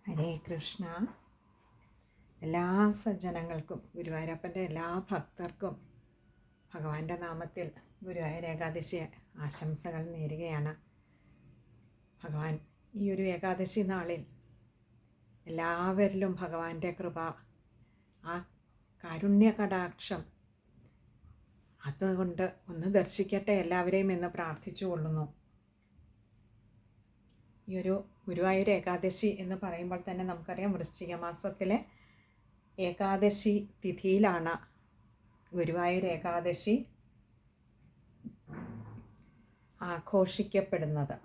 ഹരേ കൃഷ്ണ. എല്ലാ സജ്ജനങ്ങൾക്കും, ഗുരുവായൂരപ്പൻ്റെ എല്ലാ ഭക്തർക്കും ഭഗവാന്റെ നാമത്തിൽ ഗുരുവായൂർ ഏകാദശി ആശംസകൾ നേരുകയാണ്. ഭഗവാൻ ഈ ഒരു ഏകാദശി നാളിൽ എല്ലാവരിലും ഭഗവാന്റെ കൃപ, ആ കാരുണ്യ കടാക്ഷം അതുകൊണ്ട് ഒന്ന് ദർശിക്കട്ടെ എല്ലാവരെയും എന്ന് പ്രാർത്ഥിച്ചു കൊള്ളുന്നു. ഈ ഒരു ഗുരുവായൂർ ഏകാദശി എന്ന് പറയുമ്പോൾ തന്നെ നമുക്കറിയാം, വൃശ്ചിക മാസത്തിലെ ഏകാദശി തിഥിയിലാണ് ഗുരുവായൂർ ഏകാദശി ആഘോഷിക്കപ്പെടുന്നത്.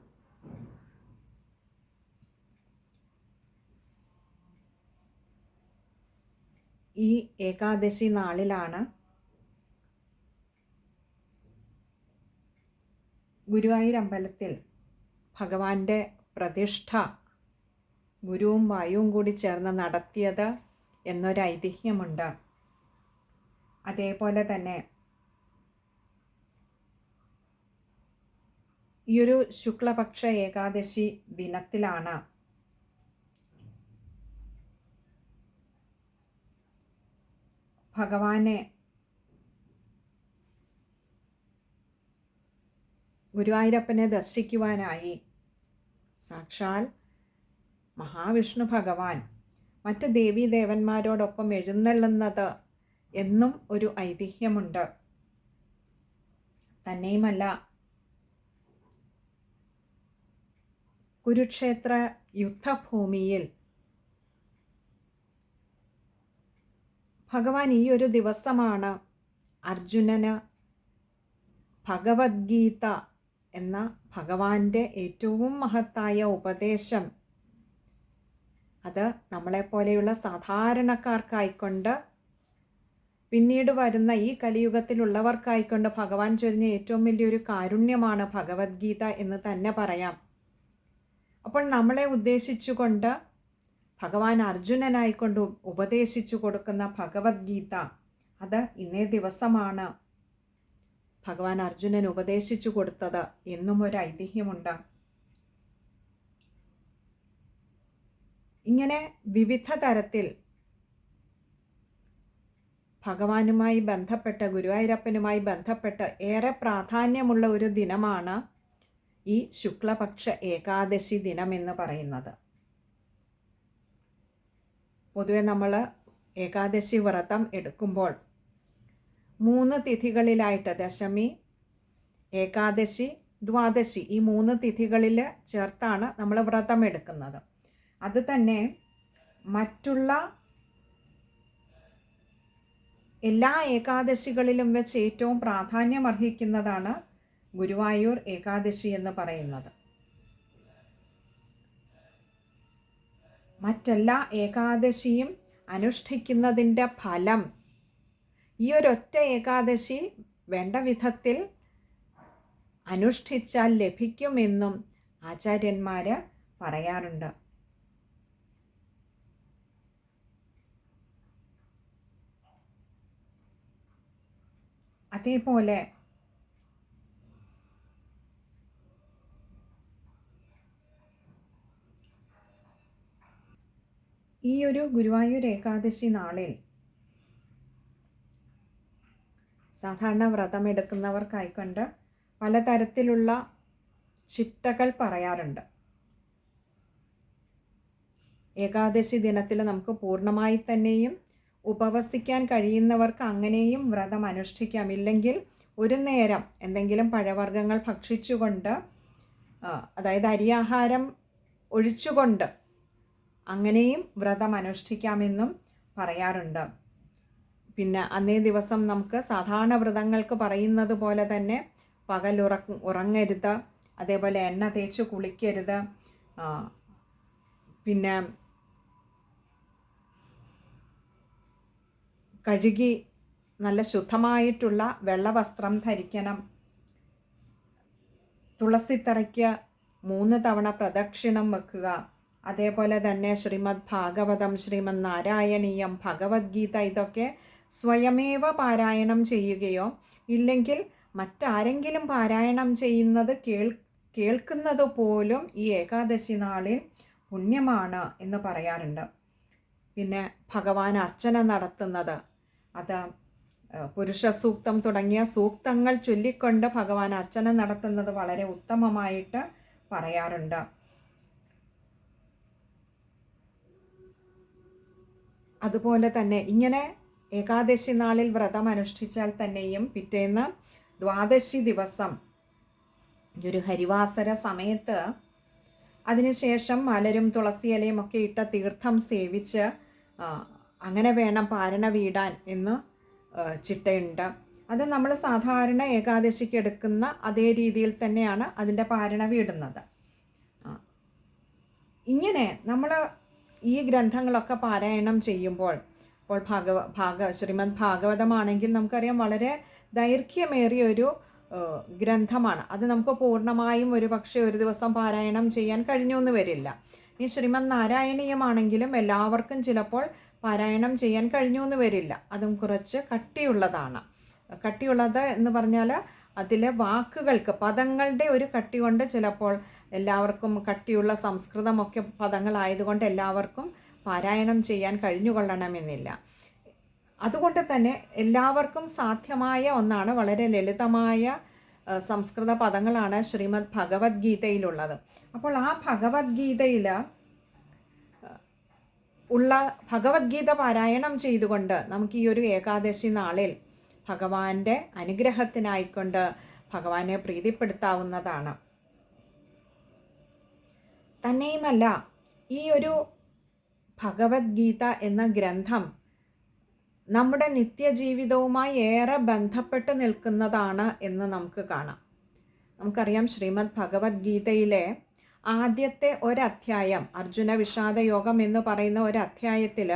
ഈ ഏകാദശി നാളിലാണ് ഗുരുവായൂർ അമ്പലത്തിൽ ഭഗവാന്റെ പ്രതിഷ്ഠ ഗുരുവും വായുവും കൂടി ചേർന്ന് നടത്തിയത് എന്നൊരു ഐതിഹ്യമുണ്ട്. അതേപോലെ തന്നെ ഈയൊരു ശുക്ലപക്ഷ ഏകാദശി ദിനത്തിലാണ് ഭഗവാനെ ഗുരുവായൂരപ്പനെ ദർശിക്കുവാനായി സാക്ഷാൽ മഹാവിഷ്ണു ഭഗവാൻ മറ്റ് ദേവീദേവന്മാരോടൊപ്പം എഴുന്നള്ളുന്നത് എന്നും ഒരു ഐതിഹ്യമുണ്ട്. തന്നെയുമല്ല, കുരുക്ഷേത്ര യുദ്ധഭൂമിയിൽ ഭഗവാൻ ഈ ഒരു ദിവസമാണ് അർജുനന് ഭഗവത്ഗീത എന്ന ഭഗവാന്റെ ഏറ്റവും മഹത്തായ ഉപദേശം, അത് നമ്മളെപ്പോലെയുള്ള സാധാരണക്കാർക്കായിക്കൊണ്ട്, പിന്നീട് വരുന്ന ഈ കലിയുഗത്തിലുള്ളവർക്കായിക്കൊണ്ട് ഭഗവാൻ ചൊരിഞ്ഞ ഏറ്റവും വലിയൊരു കാരുണ്യമാണ് ഭഗവത്ഗീത എന്ന് തന്നെ പറയാം. അപ്പോൾ നമ്മളെ ഉദ്ദേശിച്ചുകൊണ്ട് ഭഗവാൻ അർജുനനായിക്കൊണ്ട് ഉപദേശിച്ചു കൊടുക്കുന്ന ഭഗവത്ഗീത, അത് ഇന്നേ ദിവസമാണ് ഭഗവാൻ അർജുനൻ ഉപദേശിച്ചു കൊടുത്തത് എന്നും ഒരു ഐതിഹ്യമുണ്ട്. ഇങ്ങനെ വിവിധ തരത്തിൽ ഭഗവാനുമായി ബന്ധപ്പെട്ട, ഗുരുവായൂരപ്പനുമായി ബന്ധപ്പെട്ട് ഏറെ പ്രാധാന്യമുള്ള ഒരു ദിനമാണ് ഈ ശുക്ലപക്ഷ ഏകാദശി ദിനം എന്ന് പറയുന്നത്. പൊതുവെ നമ്മൾ ഏകാദശി വ്രതം എടുക്കുമ്പോൾ 3 തിഥികളിലായിട്ട്, ദശമി, ഏകാദശി, ദ്വാദശി, ഈ 3 തിഥികളിൽ ചേർത്താണ് നമ്മൾ വ്രതം എടുക്കുന്നത്. അത് തന്നെ മറ്റുള്ള എല്ലാ ഏകാദശികളിലും വെച്ച് ഏറ്റവും പ്രാധാന്യമർഹിക്കുന്നതാണ് ഗുരുവായൂർ ഏകാദശി എന്ന് പറയുന്നത്. മറ്റെല്ലാ ഏകാദശിയും അനുഷ്ഠിക്കുന്നതിൻ്റെ ഫലം ഈ ഒരൊറ്റ ഏകാദശി വേണ്ട വിധത്തിൽ അനുഷ്ഠിച്ചാൽ ലഭിക്കുമെന്നും ആചാര്യന്മാർ പറയാറുണ്ട്. അതേപോലെ ഈ ഒരു ഗുരുവായൂർ ഏകാദശി നാളിൽ സാധാരണ വ്രതമെടുക്കുന്നവർക്കായിക്കൊണ്ട് പലതരത്തിലുള്ള ചിട്ടകൾ പറയാറുണ്ട്. ഏകാദശി ദിനത്തിൽ നമുക്ക് പൂർണ്ണമായി തന്നെയും ഉപവസിക്കാൻ കഴിയുന്നവർക്ക് അങ്ങനെയും വ്രതം അനുഷ്ഠിക്കാം. ഇല്ലെങ്കിൽ ഒരു നേരം എന്തെങ്കിലും പഴവർഗ്ഗങ്ങൾ ഭക്ഷിച്ചുകൊണ്ട്, അതായത് അരിയാഹാരം ഒഴിച്ചുകൊണ്ട് അങ്ങനെയും വ്രതം അനുഷ്ഠിക്കാമെന്നും പറയാറുണ്ട്. പിന്നെ അന്നേ ദിവസം നമുക്ക് സാധാരണ വ്രതങ്ങൾക്ക് പറയുന്നത് പോലെ തന്നെ പകൽ ഉറങ്ങരുത്, അതേപോലെ എണ്ണ തേച്ച് കുളിക്കരുത്, പിന്നെ കഴുകി നല്ല ശുദ്ധമായിട്ടുള്ള വെള്ളവസ്ത്രം ധരിക്കണം, തുളസിത്തറയ്ക്ക് 3 തവണ പ്രദക്ഷിണം വെക്കുക, അതേപോലെ തന്നെ ശ്രീമദ് ഭാഗവതം, ശ്രീമദ് നാരായണീയം, ഭഗവത്ഗീത ഇതൊക്കെ സ്വയമേവ പാരായണം ചെയ്യുകയോ ഇല്ലെങ്കിൽ മറ്റാരെങ്കിലും പാരായണം ചെയ്യുന്നത് കേൾക്കുന്നത് പോലും ഈ ഏകാദശി നാളിൽ പുണ്യമാണ് എന്ന് പറയാറുണ്ട്. പിന്നെ ഭഗവാൻ അർച്ചന നടത്തുന്നത്, അത് പുരുഷ സൂക്തം തുടങ്ങിയ സൂക്തങ്ങൾ ചൊല്ലിക്കൊണ്ട് ഭഗവാൻ അർച്ചന നടത്തുന്നത് വളരെ ഉത്തമമായിട്ട് പറയാറുണ്ട്. അതുപോലെ തന്നെ ഇങ്ങനെ ഏകാദശി നാളിൽ വ്രതം അനുഷ്ഠിച്ചാൽ തന്നെയും പിറ്റേന്ന് ദ്വാദശി ദിവസം ഒരു ഹരിവാസര സമയത്ത് അതിനുശേഷം മലരും തുളസിയിലയും ഒക്കെ ഇട്ട തീർത്ഥം സേവിച്ച് അങ്ങനെ വേണം പാരണ വീടാൻ എന്ന് ചിട്ടയുണ്ട്. അത് നമ്മൾ സാധാരണ ഏകാദശിക്ക് എടുക്കുന്ന അതേ രീതിയിൽ തന്നെയാണ് അതിൻ്റെ പാരണ വീടുന്നത്. ഇങ്ങനെ നമ്മൾ ഈ ഗ്രന്ഥങ്ങളൊക്കെ പാരായണം ചെയ്യുമ്പോൾ, ഇപ്പോൾ ശ്രീമദ് ഭാഗവതമാണെങ്കിൽ നമുക്കറിയാം വളരെ ദൈർഘ്യമേറിയൊരു ഗ്രന്ഥമാണ്. അത് നമുക്ക് പൂർണ്ണമായും ഒരു പക്ഷേ ഒരു ദിവസം പാരായണം ചെയ്യാൻ കഴിഞ്ഞൊന്നും വരില്ല. ഈ ശ്രീമദ് നാരായണീയമാണെങ്കിലും എല്ലാവർക്കും ചിലപ്പോൾ പാരായണം ചെയ്യാൻ കഴിഞ്ഞൊന്നു വരില്ല. അതും കുറച്ച് കട്ടിയുള്ളതാണ്. കട്ടിയുള്ളത് എന്ന് പറഞ്ഞാൽ അതിലെ വാക്കുകൾക്ക്, പദങ്ങളുടെ ഒരു കട്ടി കൊണ്ട് ചിലപ്പോൾ എല്ലാവർക്കും, കട്ടിയുള്ള സംസ്കൃതമൊക്കെ പദങ്ങളായതുകൊണ്ട് എല്ലാവർക്കും പാരായണം ചെയ്യാൻ കഴിഞ്ഞുകൊള്ളണമെന്നില്ല. അതുകൊണ്ട് തന്നെ എല്ലാവർക്കും സാധ്യമായ ഒന്നാണ്, വളരെ ലളിതമായ സംസ്കൃത പദങ്ങളാണ് ശ്രീമദ് ഭഗവത്ഗീതയിലുള്ളത്. അപ്പോൾ ആ ഭഗവത്ഗീതയിൽ ഉള്ള ഭഗവത്ഗീത പാരായണം ചെയ്തുകൊണ്ട് നമുക്ക് ഈ ഒരു ഏകാദശി നാളിൽ ഭഗവാന്റെ അനുഗ്രഹത്തിനായിക്കൊണ്ട് ഭഗവാനെ പ്രീതിപ്പെടുത്താവുന്നതാണ്. തന്നെയുമല്ല, ഈ ഒരു ഭഗവത്ഗീത എന്ന ഗ്രന്ഥം നമ്മുടെ നിത്യജീവിതവുമായി ഏറെ ബന്ധപ്പെട്ട് നിൽക്കുന്നതാണ് എന്ന് നമുക്ക് കാണാം. നമുക്കറിയാം, ശ്രീമദ് ഭഗവത്ഗീതയിലെ ആദ്യത്തെ ഒരധ്യായം, അർജുന വിഷാദയോഗം എന്ന് പറയുന്ന ഒരധ്യായത്തിൽ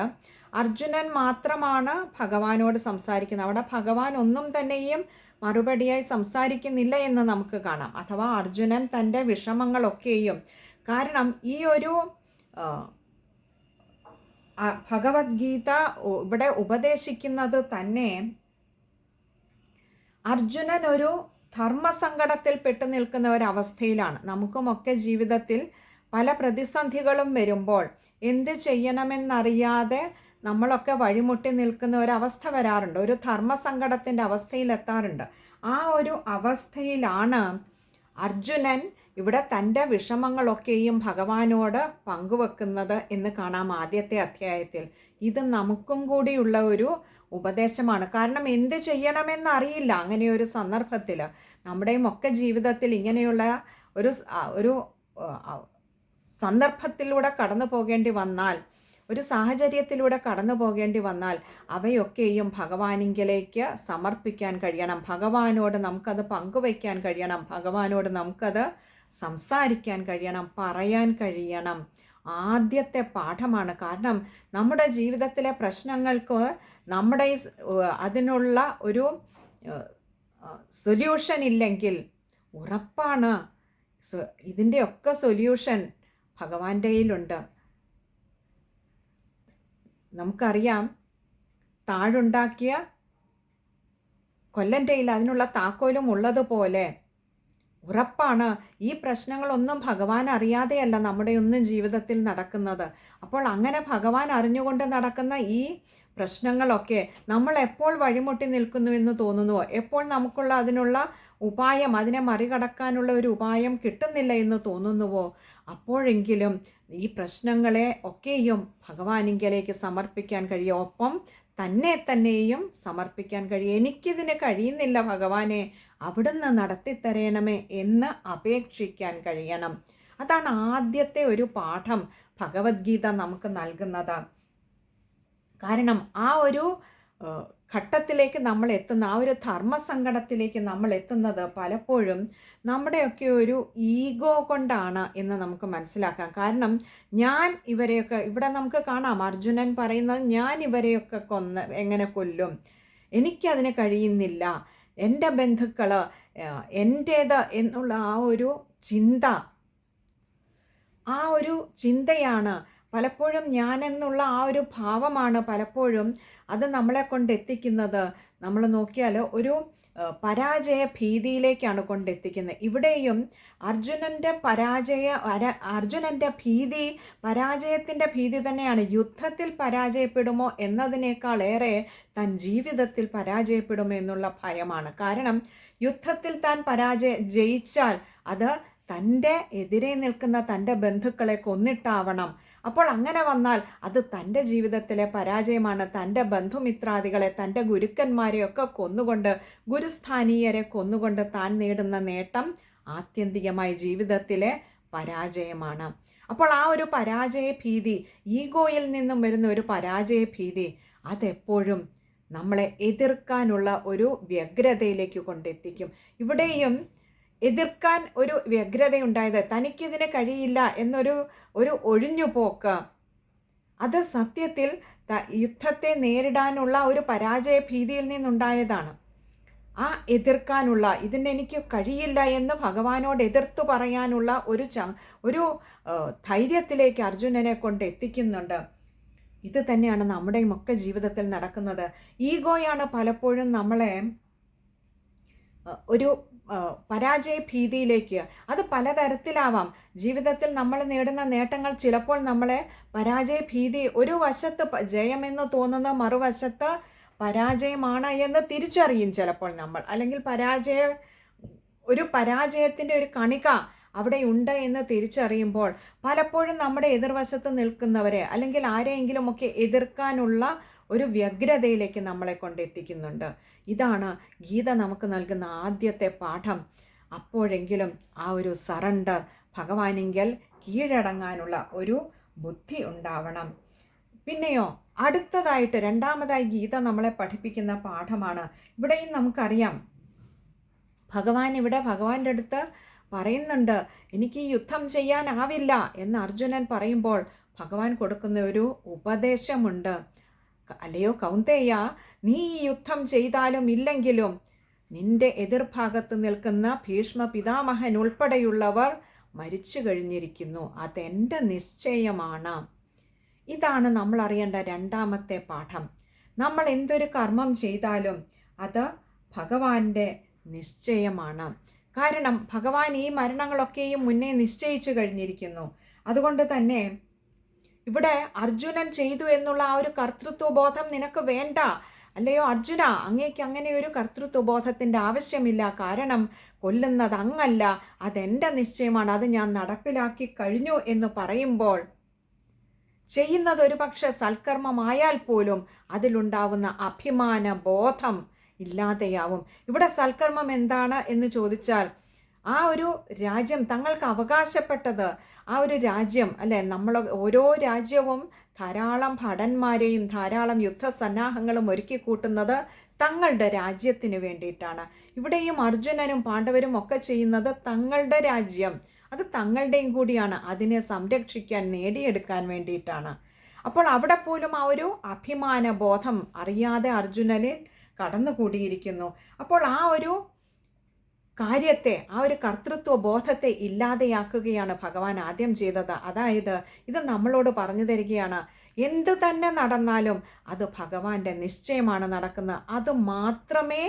അർജുനൻ മാത്രമാണ് ഭഗവാനോട് സംസാരിക്കുന്നത്. അവിടെ ഭഗവാൻ ഒന്നും തന്നെയും മറുപടിയായി സംസാരിക്കുന്നില്ല എന്ന് നമുക്ക് കാണാം. അഥവാ അർജുനൻ തൻ്റെ വിഷമങ്ങളൊക്കെയും, കാരണം ഈ ഒരു ഭഗവത്ഗീത ഇവിടെ ഉപദേശിക്കുന്നത് തന്നെ അർജുനൻ ഒരു ധർമ്മസങ്കടത്തിൽ പെട്ടു നിൽക്കുന്ന ഒരവസ്ഥയിലാണ്. നമുക്കുമൊക്കെ ജീവിതത്തിൽ പല പ്രതിസന്ധികളും വരുമ്പോൾ എന്ത് ചെയ്യണമെന്നറിയാതെ നമ്മളൊക്കെ വഴിമുട്ടി നിൽക്കുന്ന ഒരവസ്ഥ വരാറുണ്ട്. ഒരു ധർമ്മസങ്കടത്തിൻ്റെ അവസ്ഥയിലെത്താറുണ്ട്. ആ ഒരു അവസ്ഥയിലാണ് അർജുനൻ ഇവിടെ തൻ്റെ വിഷമങ്ങളൊക്കെയും ഭഗവാനോട് പങ്കുവെക്കുന്നത് എന്ന് കാണാം ആദ്യത്തെ അധ്യായത്തിൽ. ഇത് നമുക്കും കൂടിയുള്ള ഒരു ഉപദേശമാണ്. കാരണം എന്ത് ചെയ്യണമെന്നറിയില്ല അങ്ങനെയൊരു സന്ദർഭത്തിൽ. നമ്മുടെയും ഒക്കെ ജീവിതത്തിൽ ഇങ്ങനെയുള്ള ഒരു സന്ദർഭത്തിലൂടെ കടന്നു പോകേണ്ടി വന്നാൽ, ഒരു സാഹചര്യത്തിലൂടെ കടന്നു പോകേണ്ടി വന്നാൽ അവയൊക്കെയും ഭഗവാനിങ്കിലേക്ക് സമർപ്പിക്കാൻ കഴിയണം. ഭഗവാനോട് നമുക്കത് പങ്കുവയ്ക്കാൻ കഴിയണം. ഭഗവാനോട് നമുക്കത് സംസാരിക്കാൻ കഴിയണം, പറയാൻ കഴിയണം. ആദ്യത്തെ പാഠമാണ്. കാരണം നമ്മുടെ ജീവിതത്തിലെ പ്രശ്നങ്ങൾക്ക് നമ്മുടെ അതിനുള്ള ഒരു സൊല്യൂഷൻ ഇല്ലെങ്കിൽ ഉറപ്പാണ് ഇതിൻ്റെയൊക്കെ സൊല്യൂഷൻ ഭഗവാന്റെ കയ്യിലുണ്ട്. നമുക്കറിയാം, താഴുണ്ടാക്കിയ കൊല്ലൻ്റെ കയ്യിൽ അതിനുള്ള താക്കോലും ഉള്ളതുപോലെ ഉറപ്പാണ് ഈ പ്രശ്നങ്ങളൊന്നും ഭഗവാൻ അറിയാതെയല്ല നമ്മുടെ ഒന്നും ജീവിതത്തിൽ നടക്കുന്നത്. അപ്പോൾ അങ്ങനെ ഭഗവാൻ അറിഞ്ഞുകൊണ്ട് നടക്കുന്ന ഈ പ്രശ്നങ്ങളൊക്കെ നമ്മൾ എപ്പോൾ വഴിമുട്ടി നിൽക്കുന്നുവെന്ന് തോന്നുന്നുവോ, എപ്പോൾ നമുക്കുള്ള അതിനുള്ള ഉപായം, അതിനെ മറികടക്കാനുള്ള ഒരു ഉപായം കിട്ടുന്നില്ല എന്ന് തോന്നുന്നുവോ, അപ്പോഴെങ്കിലും ഈ പ്രശ്നങ്ങളെ ഒക്കെയും ഭഗവാനിങ്കലേക്ക് സമർപ്പിക്കാൻ കഴിയും. ഒപ്പം തന്നെയും സമർപ്പിക്കാൻ കഴിയും. എനിക്കിതിന് കഴിയുന്നില്ല ഭഗവാനെ, അവിടുന്ന് നടത്തിത്തരയണമേ എന്ന് അപേക്ഷിക്കാൻ കഴിയണം. അതാണ് ആദ്യത്തെ ഒരു പാഠം ഭഗവത്ഗീത നമുക്ക് നൽകുന്നത്. കാരണം ആ ഒരു ഘട്ടത്തിലേക്ക് നമ്മൾ എത്തുന്ന, ആ ഒരു ധർമ്മസങ്കടത്തിലേക്ക് നമ്മൾ എത്തുന്നത് പലപ്പോഴും നമ്മുടെയൊക്കെ ഒരു ഈഗോ കൊണ്ടാണ് എന്ന് നമുക്ക് മനസ്സിലാക്കാം. കാരണം ഞാൻ ഇവരെയൊക്കെ, ഇവിടെ നമുക്ക് കാണാം അർജുനൻ പറയുന്നത്, ഞാൻ ഇവരെയൊക്കെ എങ്ങനെ കൊല്ലും, എനിക്കതിന് കഴിയുന്നില്ല, എൻ്റെ ബന്ധുക്കൾ എൻ്റേത് എന്നുള്ള ആ ഒരു ചിന്തയാണ് പലപ്പോഴും ഞാനെന്നുള്ള ആ ഒരു ഭാവമാണ് പലപ്പോഴും അത് നമ്മളെ കൊണ്ടെത്തിക്കുന്നത്. നമ്മൾ നോക്കിയാൽ ഒരു പരാജയ ഭീതിയിലേക്കാണ് കൊണ്ടെത്തിക്കുന്നത്. ഇവിടെയും അർജുനൻ്റെ ഭീതി പരാജയത്തിൻ്റെ ഭീതി തന്നെയാണ്. യുദ്ധത്തിൽ പരാജയപ്പെടുമോ എന്നതിനേക്കാളേറെ താൻ ജീവിതത്തിൽ പരാജയപ്പെടുമോ എന്നുള്ള ഭയമാണ്. കാരണം യുദ്ധത്തിൽ താൻ ജയിച്ചാൽ അത് തൻ്റെ എതിരെ നിൽക്കുന്ന തൻ്റെ ബന്ധുക്കളെ കൊന്നിട്ടാവണം. അപ്പോൾ അങ്ങനെ വന്നാൽ അത് തൻ്റെ ജീവിതത്തിലെ പരാജയമാണ്. തൻ്റെ ബന്ധുമിത്രാദികളെ, തൻ്റെ ഗുരുക്കന്മാരെയൊക്കെ കൊന്നുകൊണ്ട്, ഗുരുസ്ഥാനീയരെ കൊന്നുകൊണ്ട് താൻ നേടുന്ന നേട്ടം ആത്യന്തികമായി ജീവിതത്തിലെ പരാജയമാണ്. അപ്പോൾ ആ ഒരു പരാജയ ഭീതി, ഈഗോയിൽ നിന്നും വരുന്ന ഒരു പരാജയ ഭീതി, അതെപ്പോഴും നമ്മളെ എതിർക്കാനുള്ള ഒരു വ്യഗ്രതയിലേക്ക് കൊണ്ടെത്തിക്കും. ഇവിടെയും എതിർക്കാൻ ഒരു വ്യഗ്രതയുണ്ടായത്, തനിക്കിതിന് കഴിയില്ല എന്നൊരു ഒഴിഞ്ഞുപോക്ക്, അത് സത്യത്തിൽ യുദ്ധത്തെ നേരിടാനുള്ള ഒരു പരാജയ ഭീതിയിൽ നിന്നുണ്ടായതാണ്. ആ എതിർക്കാനുള്ള, ഇതിന് എനിക്ക് കഴിയില്ല എന്ന് ഭഗവാനോട് എതിർത്തു പറയാനുള്ള ഒരു ധൈര്യത്തിലേക്ക് അർജുനനെ കൊണ്ട് എത്തിക്കുന്നുണ്ട്. ഇത് തന്നെയാണ് നമ്മുടെയുമൊക്കെ ജീവിതത്തിൽ നടക്കുന്നത്. ഈഗോയാണ് പലപ്പോഴും നമ്മളെ ഒരു പരാജയ ഭീതിയിലേക്ക്, അത് പലതരത്തിലാവാം. ജീവിതത്തിൽ നമ്മൾ നേടുന്ന നേട്ടങ്ങൾ ചിലപ്പോൾ നമ്മളെ പരാജയ ഭീതി, ഒരു വശത്ത് ജയമെന്ന് തോന്നുന്ന മറുവശത്ത് പരാജയമാണ് എന്ന് തിരിച്ചറിയും ചിലപ്പോൾ നമ്മൾ. അല്ലെങ്കിൽ പരാജയത്തിൻ്റെ ഒരു കണിക അവിടെ ഉണ്ട് എന്ന് തിരിച്ചറിയുമ്പോൾ പലപ്പോഴും നമ്മുടെ എതിർവശത്ത് നിൽക്കുന്നവരെ അല്ലെങ്കിൽ ആരെയെങ്കിലുമൊക്കെ എതിർക്കാനുള്ള ഒരു വ്യഗ്രതയിലേക്ക് നമ്മളെ കൊണ്ടെത്തിക്കുന്നുണ്ട്. ഇതാണ് ഗീത നമുക്ക് നൽകുന്ന ആദ്യത്തെ പാഠം. അപ്പോഴെങ്കിലും ആ ഒരു സറണ്ടർ, ഭഗവാനെങ്കിൽ കീഴടങ്ങാനുള്ള ഒരു ബുദ്ധി ഉണ്ടാവണം. പിന്നെയോ അടുത്തതായിട്ട് രണ്ടാമതായി ഗീത നമ്മളെ പഠിപ്പിക്കുന്ന പാഠമാണ്. ഇവിടെയും നമുക്കറിയാം, ഭഗവാന്റെ അടുത്ത് പറയുന്നുണ്ട്, എനിക്ക് ഈ യുദ്ധം ചെയ്യാനാവില്ല എന്ന് അർജുനൻ പറയുമ്പോൾ ഭഗവാൻ കൊടുക്കുന്ന ഒരു ഉപദേശമുണ്ട്. അല്ലയോ കൗന്ദേയ, നീ ഈ യുദ്ധം ചെയ്താലും ഇല്ലെങ്കിലും നിന്റെ എതിർഭാഗത്ത് നിൽക്കുന്ന ഭീഷ്മ പിതാമഹൻ ഉൾപ്പെടെയുള്ളവർ മരിച്ചു കഴിഞ്ഞിരിക്കുന്നു. അതെൻ്റെ നിശ്ചയമാണ്. ഇതാണ് നമ്മൾ അറിയേണ്ട രണ്ടാമത്തെ പാഠം. നമ്മൾ എന്തൊരു കർമ്മം ചെയ്താലും അത് ഭഗവാന്റെ നിശ്ചയമാണ്. കാരണം ഭഗവാൻ ഈ മരണങ്ങളൊക്കെയും മുന്നേ നിശ്ചയിച്ചു കഴിഞ്ഞിരിക്കുന്നു. അതുകൊണ്ട് തന്നെ ഇവിടെ അർജുനൻ ചെയ്തു എന്നുള്ള ആ ഒരു കർത്തൃത്വബോധം നിനക്ക് വേണ്ട. അല്ലയോ അർജുന, അങ്ങേക്ക് അങ്ങനെ ഒരു കർത്തൃത്വബോധത്തിൻ്റെ ആവശ്യമില്ല. കാരണം കൊല്ലുന്നത് അങ്ങല്ല, അതെൻ്റെ നിശ്ചയമാണ്, അത് ഞാൻ നടപ്പിലാക്കി കഴിഞ്ഞു എന്ന് പറയുമ്പോൾ ചെയ്യുന്നത് ഒരു പക്ഷെ സൽക്കർമ്മമായാൽ പോലും അതിലുണ്ടാവുന്ന അഭിമാന ബോധം ഇല്ലാതെയാവും. ഇവിടെ സൽക്കർമ്മം എന്താണ് എന്ന് ചോദിച്ചാൽ, ആ ഒരു രാജ്യം തങ്ങൾക്ക് അവകാശപ്പെട്ടത്, ആ ഒരു രാജ്യം അല്ലേ, നമ്മൾ ഓരോ രാജ്യവും ധാരാളം ഭടന്മാരെയും ധാരാളം യുദ്ധസന്നാഹങ്ങളും ഒരുക്കി കൂട്ടുന്നത് തങ്ങളുടെ രാജ്യത്തിന് വേണ്ടിയിട്ടാണ്. ഇവിടെയും അർജുനനും പാണ്ഡവരും ഒക്കെ ചെയ്യുന്നത് തങ്ങളുടെ രാജ്യം, അത് തങ്ങളുടെയും കൂടിയാണ്, അതിനെ സംരക്ഷിക്കാൻ, നേടിയെടുക്കാൻ വേണ്ടിയിട്ടാണ്. അപ്പോൾ അവിടെ പോലും ആ ഒരു അഭിമാന ബോധം അറിയാതെ അർജുനനിൽ കടന്നുകൂടിയിരിക്കുന്നു. അപ്പോൾ ആ ഒരു കാര്യത്തെ, ആ ഒരു കർത്തൃത്വ ബോധത്തെ ഇല്ലാതെയാക്കുകയാണ് ഭഗവാൻ ആദ്യം ചെയ്തത്. അതായത് ഇത് നമ്മളോട് പറഞ്ഞു തരികയാണ്, എന്ത് തന്നെ നടന്നാലും അത് ഭഗവാന്റെ നിശ്ചയമാണ് നടക്കുന്നത്, അത് മാത്രമേ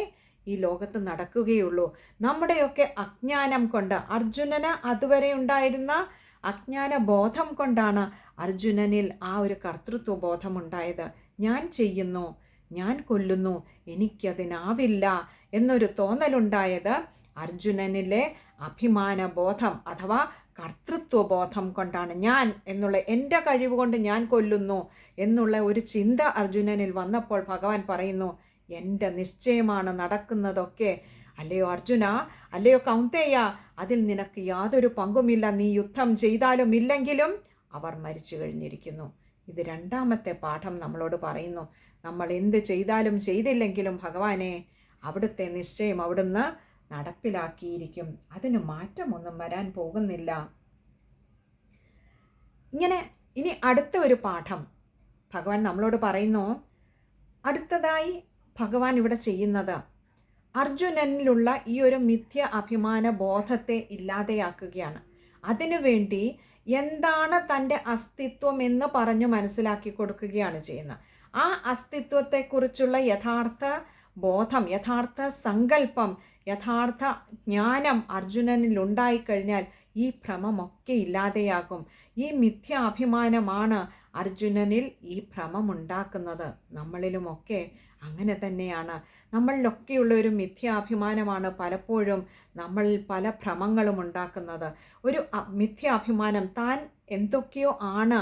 ഈ ലോകത്ത് നടക്കുകയുള്ളൂ. നമ്മുടെയൊക്കെ അജ്ഞാനം കൊണ്ട്, അർജുനന് അതുവരെ ഉണ്ടായിരുന്ന അജ്ഞാന ബോധം കൊണ്ടാണ് അർജുനനിൽ ആ ഒരു കർത്തൃത്വ ബോധമുണ്ടായത്. ഞാൻ ചെയ്യുന്നു, ഞാൻ കൊല്ലുന്നു, എനിക്കതിനാവില്ല എന്നൊരു തോന്നലുണ്ടായത് അർജുനനിലെ അഭിമാന ബോധം അഥവാ കർത്തൃത്വബോധം കൊണ്ടാണ്. ഞാൻ എന്നുള്ള, എൻ്റെ കഴിവ് കൊണ്ട് ഞാൻ കൊല്ലുന്നു എന്നുള്ള ഒരു ചിന്ത അർജുനനിൽ വന്നപ്പോൾ ഭഗവാൻ പറയുന്നു, എൻ്റെ നിശ്ചയമാണ് നടക്കുന്നതൊക്കെ. അല്ലയോ അർജുന, അല്ലയോ കൗന്ദേയ, അതിൽ നിനക്ക് യാതൊരു പങ്കുമില്ല. നീ യുദ്ധം ചെയ്താലും ഇല്ലെങ്കിലും അവർ മരിച്ചു കഴിഞ്ഞിരിക്കുന്നു. ഇത് രണ്ടാമത്തെ പാഠം നമ്മളോട് പറയുന്നു. നമ്മൾ എന്ത് ചെയ്താലും ചെയ്തില്ലെങ്കിലും ഭഗവാനെ, അവിടുത്തെ നിശ്ചയം അവിടുന്ന് നടപ്പിലാക്കിയിരിക്കും, അതിന് മാറ്റമൊന്നും വരാൻ പോകുന്നില്ല. ഇനി അടുത്ത ഒരു പാഠം ഭഗവാൻ നമ്മളോട് പറയുന്നു. അടുത്തതായി ഭഗവാൻ ഇവിടെ ചെയ്യുന്നത് അർജുനനിലുള്ള ഈ ഒരു മിഥ്യ അഭിമാന ബോധത്തെ ഇല്ലാതെയാക്കുകയാണ്. അതിനുവേണ്ടി എന്താണ് തൻ്റെ അസ്തിത്വം എന്ന് പറഞ്ഞു മനസ്സിലാക്കി കൊടുക്കുകയാണ് ചെയ്യുന്നത്. ആ അസ്തിത്വത്തെക്കുറിച്ചുള്ള യഥാർത്ഥ ബോധം, യഥാർത്ഥ സങ്കല്പം, യഥാർത്ഥ ജ്ഞാനം അർജുനനിൽ ഉണ്ടായിക്കഴിഞ്ഞാൽ ഈ ഭ്രമമൊക്കെ ഇല്ലാതെയാകും. ഈ മിഥ്യാഭിമാനമാണ് അർജുനനിൽ ഈ ഭ്രമമുണ്ടാക്കുന്നത്. നമ്മളിലുമൊക്കെ അങ്ങനെ തന്നെയാണ്. നമ്മളിലൊക്കെയുള്ള ഒരു മിഥ്യാഭിമാനമാണ് പലപ്പോഴും നമ്മളിൽ പല ഭ്രമങ്ങളും ഉണ്ടാക്കുന്നത്. ഒരു മിഥ്യാഭിമാനം, താൻ എന്തൊക്കെയോ ആണ്,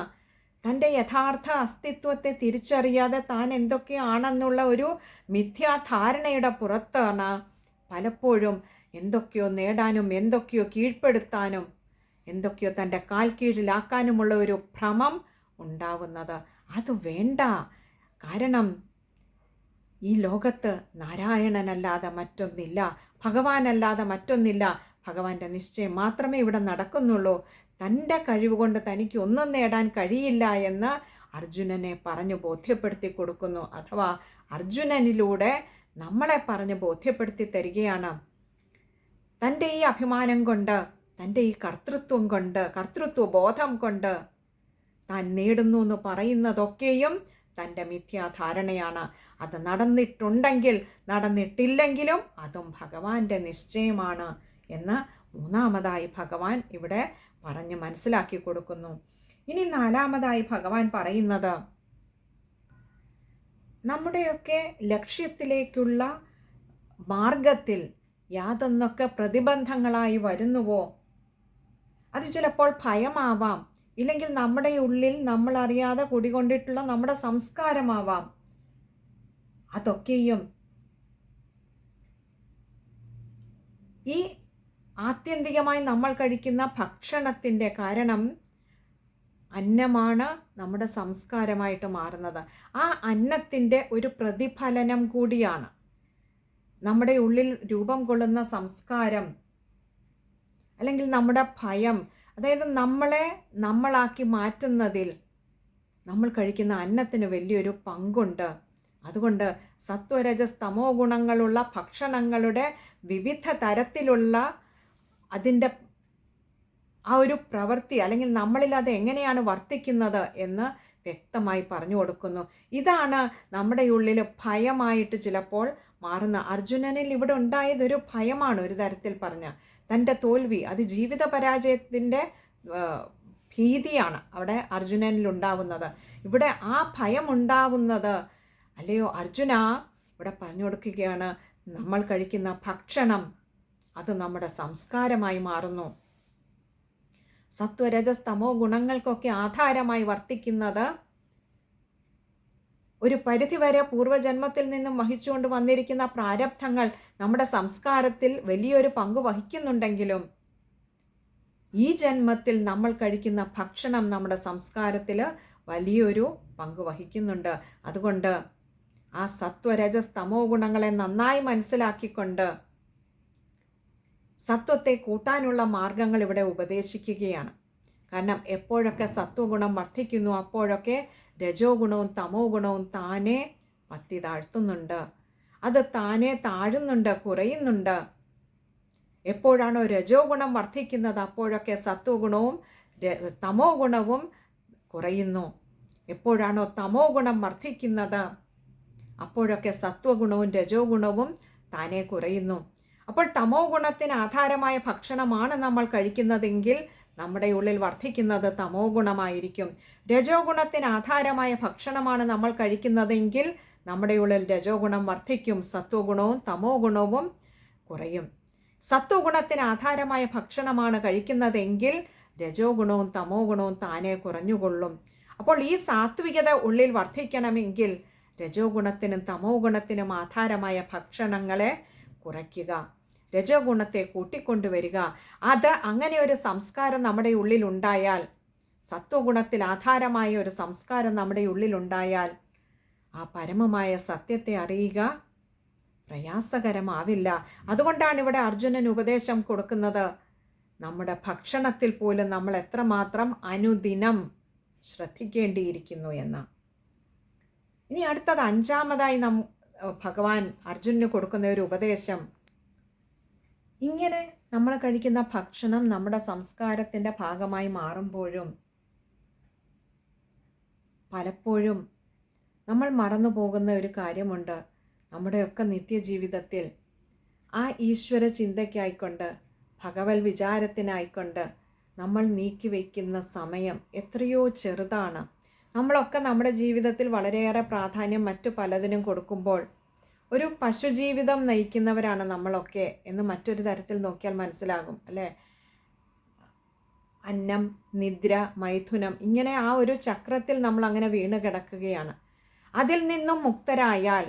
തൻ്റെ യഥാർത്ഥ അസ്തിത്വത്തെ തിരിച്ചറിയാതെ താൻ എന്തൊക്കെയോ ആണെന്നുള്ള ഒരു മിഥ്യാധാരണയുടെ പുറത്താണ് പലപ്പോഴും എന്തൊക്കെയോ നേടാനും എന്തൊക്കെയോ കീഴ്പ്പെടുത്താനും എന്തൊക്കെയോ തൻ്റെ കാൽ കീഴിലാക്കാനുമുള്ള ഒരു ഭ്രമം ഉണ്ടാവുന്നത്. അത് വേണ്ട. കാരണം ഈ ലോകത്ത് നാരായണനല്ലാതെ മറ്റൊന്നില്ല, ഭഗവാനല്ലാതെ മറ്റൊന്നില്ല. ഭഗവാന്റെ നിശ്ചയം മാത്രമേ ഇവിടെ നടക്കുന്നുള്ളൂ. തൻ്റെ കഴിവുകൊണ്ട് തനിക്ക് ഒന്നും നേടാൻ കഴിയില്ല എന്ന് അർജുനനെ പറഞ്ഞു ബോധ്യപ്പെടുത്തി കൊടുക്കുന്നു. അഥവാ അർജുനനിലൂടെ നമ്മളെ പറഞ്ഞ് ബോധ്യപ്പെടുത്തി തരികയാണ്. തൻ്റെ ഈ അഭിമാനം കൊണ്ട്, തൻ്റെ ഈ കർത്തൃത്വം കൊണ്ട്, കർത്തൃത്വ ബോധം കൊണ്ട് താൻ നേടുന്നു എന്ന് പറയുന്നതൊക്കെയും തൻ്റെ മിഥ്യാധാരണയാണ്. അത് നടന്നിട്ടുണ്ടെങ്കിൽ നടന്നിട്ടില്ലെങ്കിലും അതും ഭഗവാന്റെ നിശ്ചയമാണ് എന്ന് മൂന്നാമതായി ഭഗവാൻ ഇവിടെ പറഞ്ഞ് മനസ്സിലാക്കി കൊടുക്കുന്നു. ഇനി നാലാമതായി ഭഗവാൻ പറയുന്നത്, നമ്മുടെയൊക്കെ ലക്ഷ്യത്തിലേക്കുള്ള മാർഗത്തിൽ യാതൊന്നൊക്കെ പ്രതിബന്ധങ്ങളായി വരുന്നുവോ, അത് ചിലപ്പോൾ ഭയമാവാം, ഇല്ലെങ്കിൽ നമ്മുടെ ഉള്ളിൽ നമ്മളറിയാതെ കുടികൊണ്ടിട്ടുള്ള നമ്മുടെ സംസ്കാരമാവാം. അതൊക്കെയും ഈ ആത്യന്തികമായി നമ്മൾ കഴിക്കുന്ന ഭക്ഷണത്തിൻ്റെ കാരണം അന്നമാണ് നമ്മുടെ സംസ്കാരമായിട്ട് മാറുന്നത്. ആ അന്നത്തിൻ്റെ ഒരു പ്രതിഫലനം കൂടിയാണ് നമ്മുടെ ഉള്ളിൽ രൂപം കൊള്ളുന്ന സംസ്കാരം, അല്ലെങ്കിൽ നമ്മുടെ ഭയം. അതായത് നമ്മളെ നമ്മളാക്കി മാറ്റുന്നതിൽ നമ്മൾ കഴിക്കുന്ന അന്നത്തിന് വലിയൊരു പങ്കുണ്ട്. അതുകൊണ്ട് സത്വരജസ് തമോ ഗുണങ്ങളുള്ള ഭക്ഷണങ്ങളുടെ വിവിധ തരത്തിലുള്ള അതിൻ്റെ ആ ഒരു പ്രവൃത്തി, അല്ലെങ്കിൽ നമ്മളിൽ അത് എങ്ങനെയാണ് വർത്തിക്കുന്നത് എന്ന് വ്യക്തമായി പറഞ്ഞു കൊടുക്കുന്നു. ഇതാണ് നമ്മുടെ ഉള്ളിൽ ഭയമായിട്ട് ചിലപ്പോൾ മാറുന്ന. അർജുനനിൽ ഇവിടെ ഉണ്ടായതൊരു ഭയമാണ്. ഒരു തരത്തിൽ പറഞ്ഞ തൻ്റെ തോൽവി, അത് ജീവിത പരാജയത്തിൻ്റെ ഭീതിയാണ് അവിടെ അർജുനനിൽ ഉണ്ടാവുന്നത്. ഇവിടെ ആ ഭയം ഉണ്ടാവുന്നത്, അല്ലയോ അർജുന, ഇവിടെ പറഞ്ഞു കൊടുക്കുകയാണ്, നമ്മൾ കഴിക്കുന്ന ഭക്ഷണം അത് നമ്മുടെ സംസ്കാരമായി മാറുന്നു. സത്വരജസ് തമോ ഗുണങ്ങൾക്കൊക്കെ ആധാരമായി വർത്തിക്കുന്നത് ഒരു പരിധിവരെ പൂർവ്വജന്മത്തിൽ നിന്നും വഹിച്ചുകൊണ്ട് വന്നിരിക്കുന്ന പ്രാരബ്ധങ്ങൾ നമ്മുടെ സംസ്കാരത്തിൽ വലിയൊരു പങ്ക് വഹിക്കുന്നുണ്ടെങ്കിലും ഈ ജന്മത്തിൽ നമ്മൾ കഴിക്കുന്ന ഭക്ഷണം നമ്മുടെ സംസ്കാരത്തിൽ വലിയൊരു പങ്ക് വഹിക്കുന്നുണ്ട്. അതുകൊണ്ട് ആ സത്വരജസ് തമോ ഗുണങ്ങളെ നന്നായി മനസ്സിലാക്കിക്കൊണ്ട് സത്വത്തെ കൂട്ടാനുള്ള മാർഗങ്ങൾ ഇവിടെ ഉപദേശിക്കുകയാണ്. കാരണം എപ്പോഴൊക്കെ സത്വഗുണം വർദ്ധിക്കുന്നു അപ്പോഴൊക്കെ രജോ ഗുണവും തമോ ഗുണവും താനെ പത്തി താഴ്ത്തുന്നുണ്ട്. അത് താനെ താഴുന്നുണ്ട്, കുറയുന്നുണ്ട്. എപ്പോഴാണോ രജോ ഗുണം വർദ്ധിക്കുന്നത് അപ്പോഴൊക്കെ സത്വഗുണവും തമോ ഗുണവും കുറയുന്നു. എപ്പോഴാണോ തമോ ഗുണം വർദ്ധിക്കുന്നത് അപ്പോഴൊക്കെ സത്വഗുണവും രജോ ഗുണവും താനെ കുറയുന്നു. അപ്പോൾ തമോ ഗുണത്തിന് ആധാരമായ ഭക്ഷണമാണ് നമ്മൾ കഴിക്കുന്നതെങ്കിൽ നമ്മുടെ ഉള്ളിൽ വർദ്ധിക്കുന്നത് തമോ ഗുണമായിരിക്കും. രജോ ഗുണത്തിന് ആധാരമായ ഭക്ഷണമാണ് നമ്മൾ കഴിക്കുന്നതെങ്കിൽ നമ്മുടെ ഉള്ളിൽ രജോ ഗുണം വർദ്ധിക്കും, സത്വഗുണവും തമോ ഗുണവും കുറയും. സത്വഗുണത്തിന് ആധാരമായ ഭക്ഷണമാണ് കഴിക്കുന്നതെങ്കിൽ രജോ ഗുണവും തമോ ഗുണവും താനെ കുറഞ്ഞുകൊള്ളും. അപ്പോൾ ഈ സാത്വികത ഉള്ളിൽ വർദ്ധിക്കണമെങ്കിൽ രജോ ഗുണത്തിനും തമോ ഗുണത്തിനും ആധാരമായ ഭക്ഷണങ്ങളെ കുറയ്ക്കുക, രജോ ഗുണത്തെ കൂട്ടിക്കൊണ്ടുവരിക. അത് അങ്ങനെ ഒരു സംസ്കാരം നമ്മുടെ ഉള്ളിലുണ്ടായാൽ, സത്വഗുണത്തിൽ ആധാരമായ ഒരു സംസ്കാരം നമ്മുടെ ഉള്ളിലുണ്ടായാൽ ആ പരമമായ സത്യത്തെ അറിയുക പ്രയാസകരമാവില്ല. അതുകൊണ്ടാണ് ഇവിടെ അർജുനൻ ഉപദേശം കൊടുക്കുന്നത്, നമ്മുടെ ഭക്ഷണത്തിൽ പോലും നമ്മൾ എത്രമാത്രം അനുദിനം ശ്രദ്ധിക്കേണ്ടിയിരിക്കുന്നു എന്ന്. ഇനി അടുത്തത് അഞ്ചാമതായി ഭഗവാൻ അർജുനന് കൊടുക്കുന്ന ഒരു ഉപദേശം, ഇങ്ങനെ നമ്മൾ കഴിക്കുന്ന ഭക്ഷണം നമ്മുടെ സംസ്കാരത്തിൻ്റെ ഭാഗമായി മാറുമ്പോഴും പലപ്പോഴും നമ്മൾ മറന്നു പോകുന്ന ഒരു കാര്യമുണ്ട്. നമ്മുടെയൊക്കെ നിത്യജീവിതത്തിൽ ആ ഈശ്വര ചിന്തയ്ക്കായിക്കൊണ്ട്, ഭഗവത് വിചാരത്തിനായിക്കൊണ്ട് നമ്മൾ നീക്കിവെക്കുന്ന സമയം എത്രയോ ചെറുതാണ്. നമ്മളൊക്കെ നമ്മുടെ ജീവിതത്തിൽ വളരെയേറെ പ്രാധാന്യം മറ്റു പലതിനും കൊടുക്കുമ്പോൾ ഒരു പശുജീവിതം നയിക്കുന്നവരാണ് നമ്മളൊക്കെ എന്ന് മറ്റൊരു തരത്തിൽ നോക്കിയാൽ മനസ്സിലാകും അല്ലേ? അന്നം, നിദ്ര, മൈഥുനം, ഇങ്ങനെ ആ ഒരു ചക്രത്തിൽ നമ്മൾ അങ്ങനെ വീണ് കിടക്കുകയാണ്. അതിൽ നിന്നും മുക്തരായാൽ,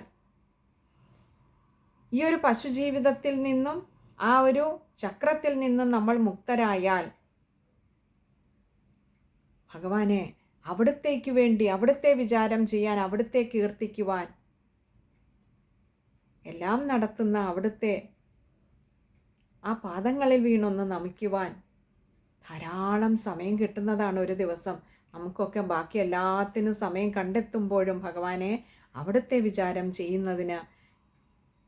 ഈ ഒരു പശുജീവിതത്തിൽ നിന്നും ആ ഒരു ചക്രത്തിൽ നിന്നും നമ്മൾ മുക്തരായാൽ, ഭഗവാനെ അവിടുത്തേക്ക് വേണ്ടി, അവിടുത്തെ വിചാരം ചെയ്യാൻ, അവിടുത്തെ കീർത്തിക്കുവാൻ, എല്ലാം നടത്തുന്ന അവിടുത്തെ ആ പാദങ്ങളിൽ വീണൊന്ന് നമിക്കുവാൻ ധാരാളം സമയം കിട്ടുന്നതാണ് ഒരു ദിവസം. നമുക്കൊക്കെ ബാക്കി എല്ലാത്തിനും സമയം കണ്ടെത്തുമ്പോഴും ഭഗവാനെ അവിടുത്തെ വിചാരം ചെയ്യുന്നതിന്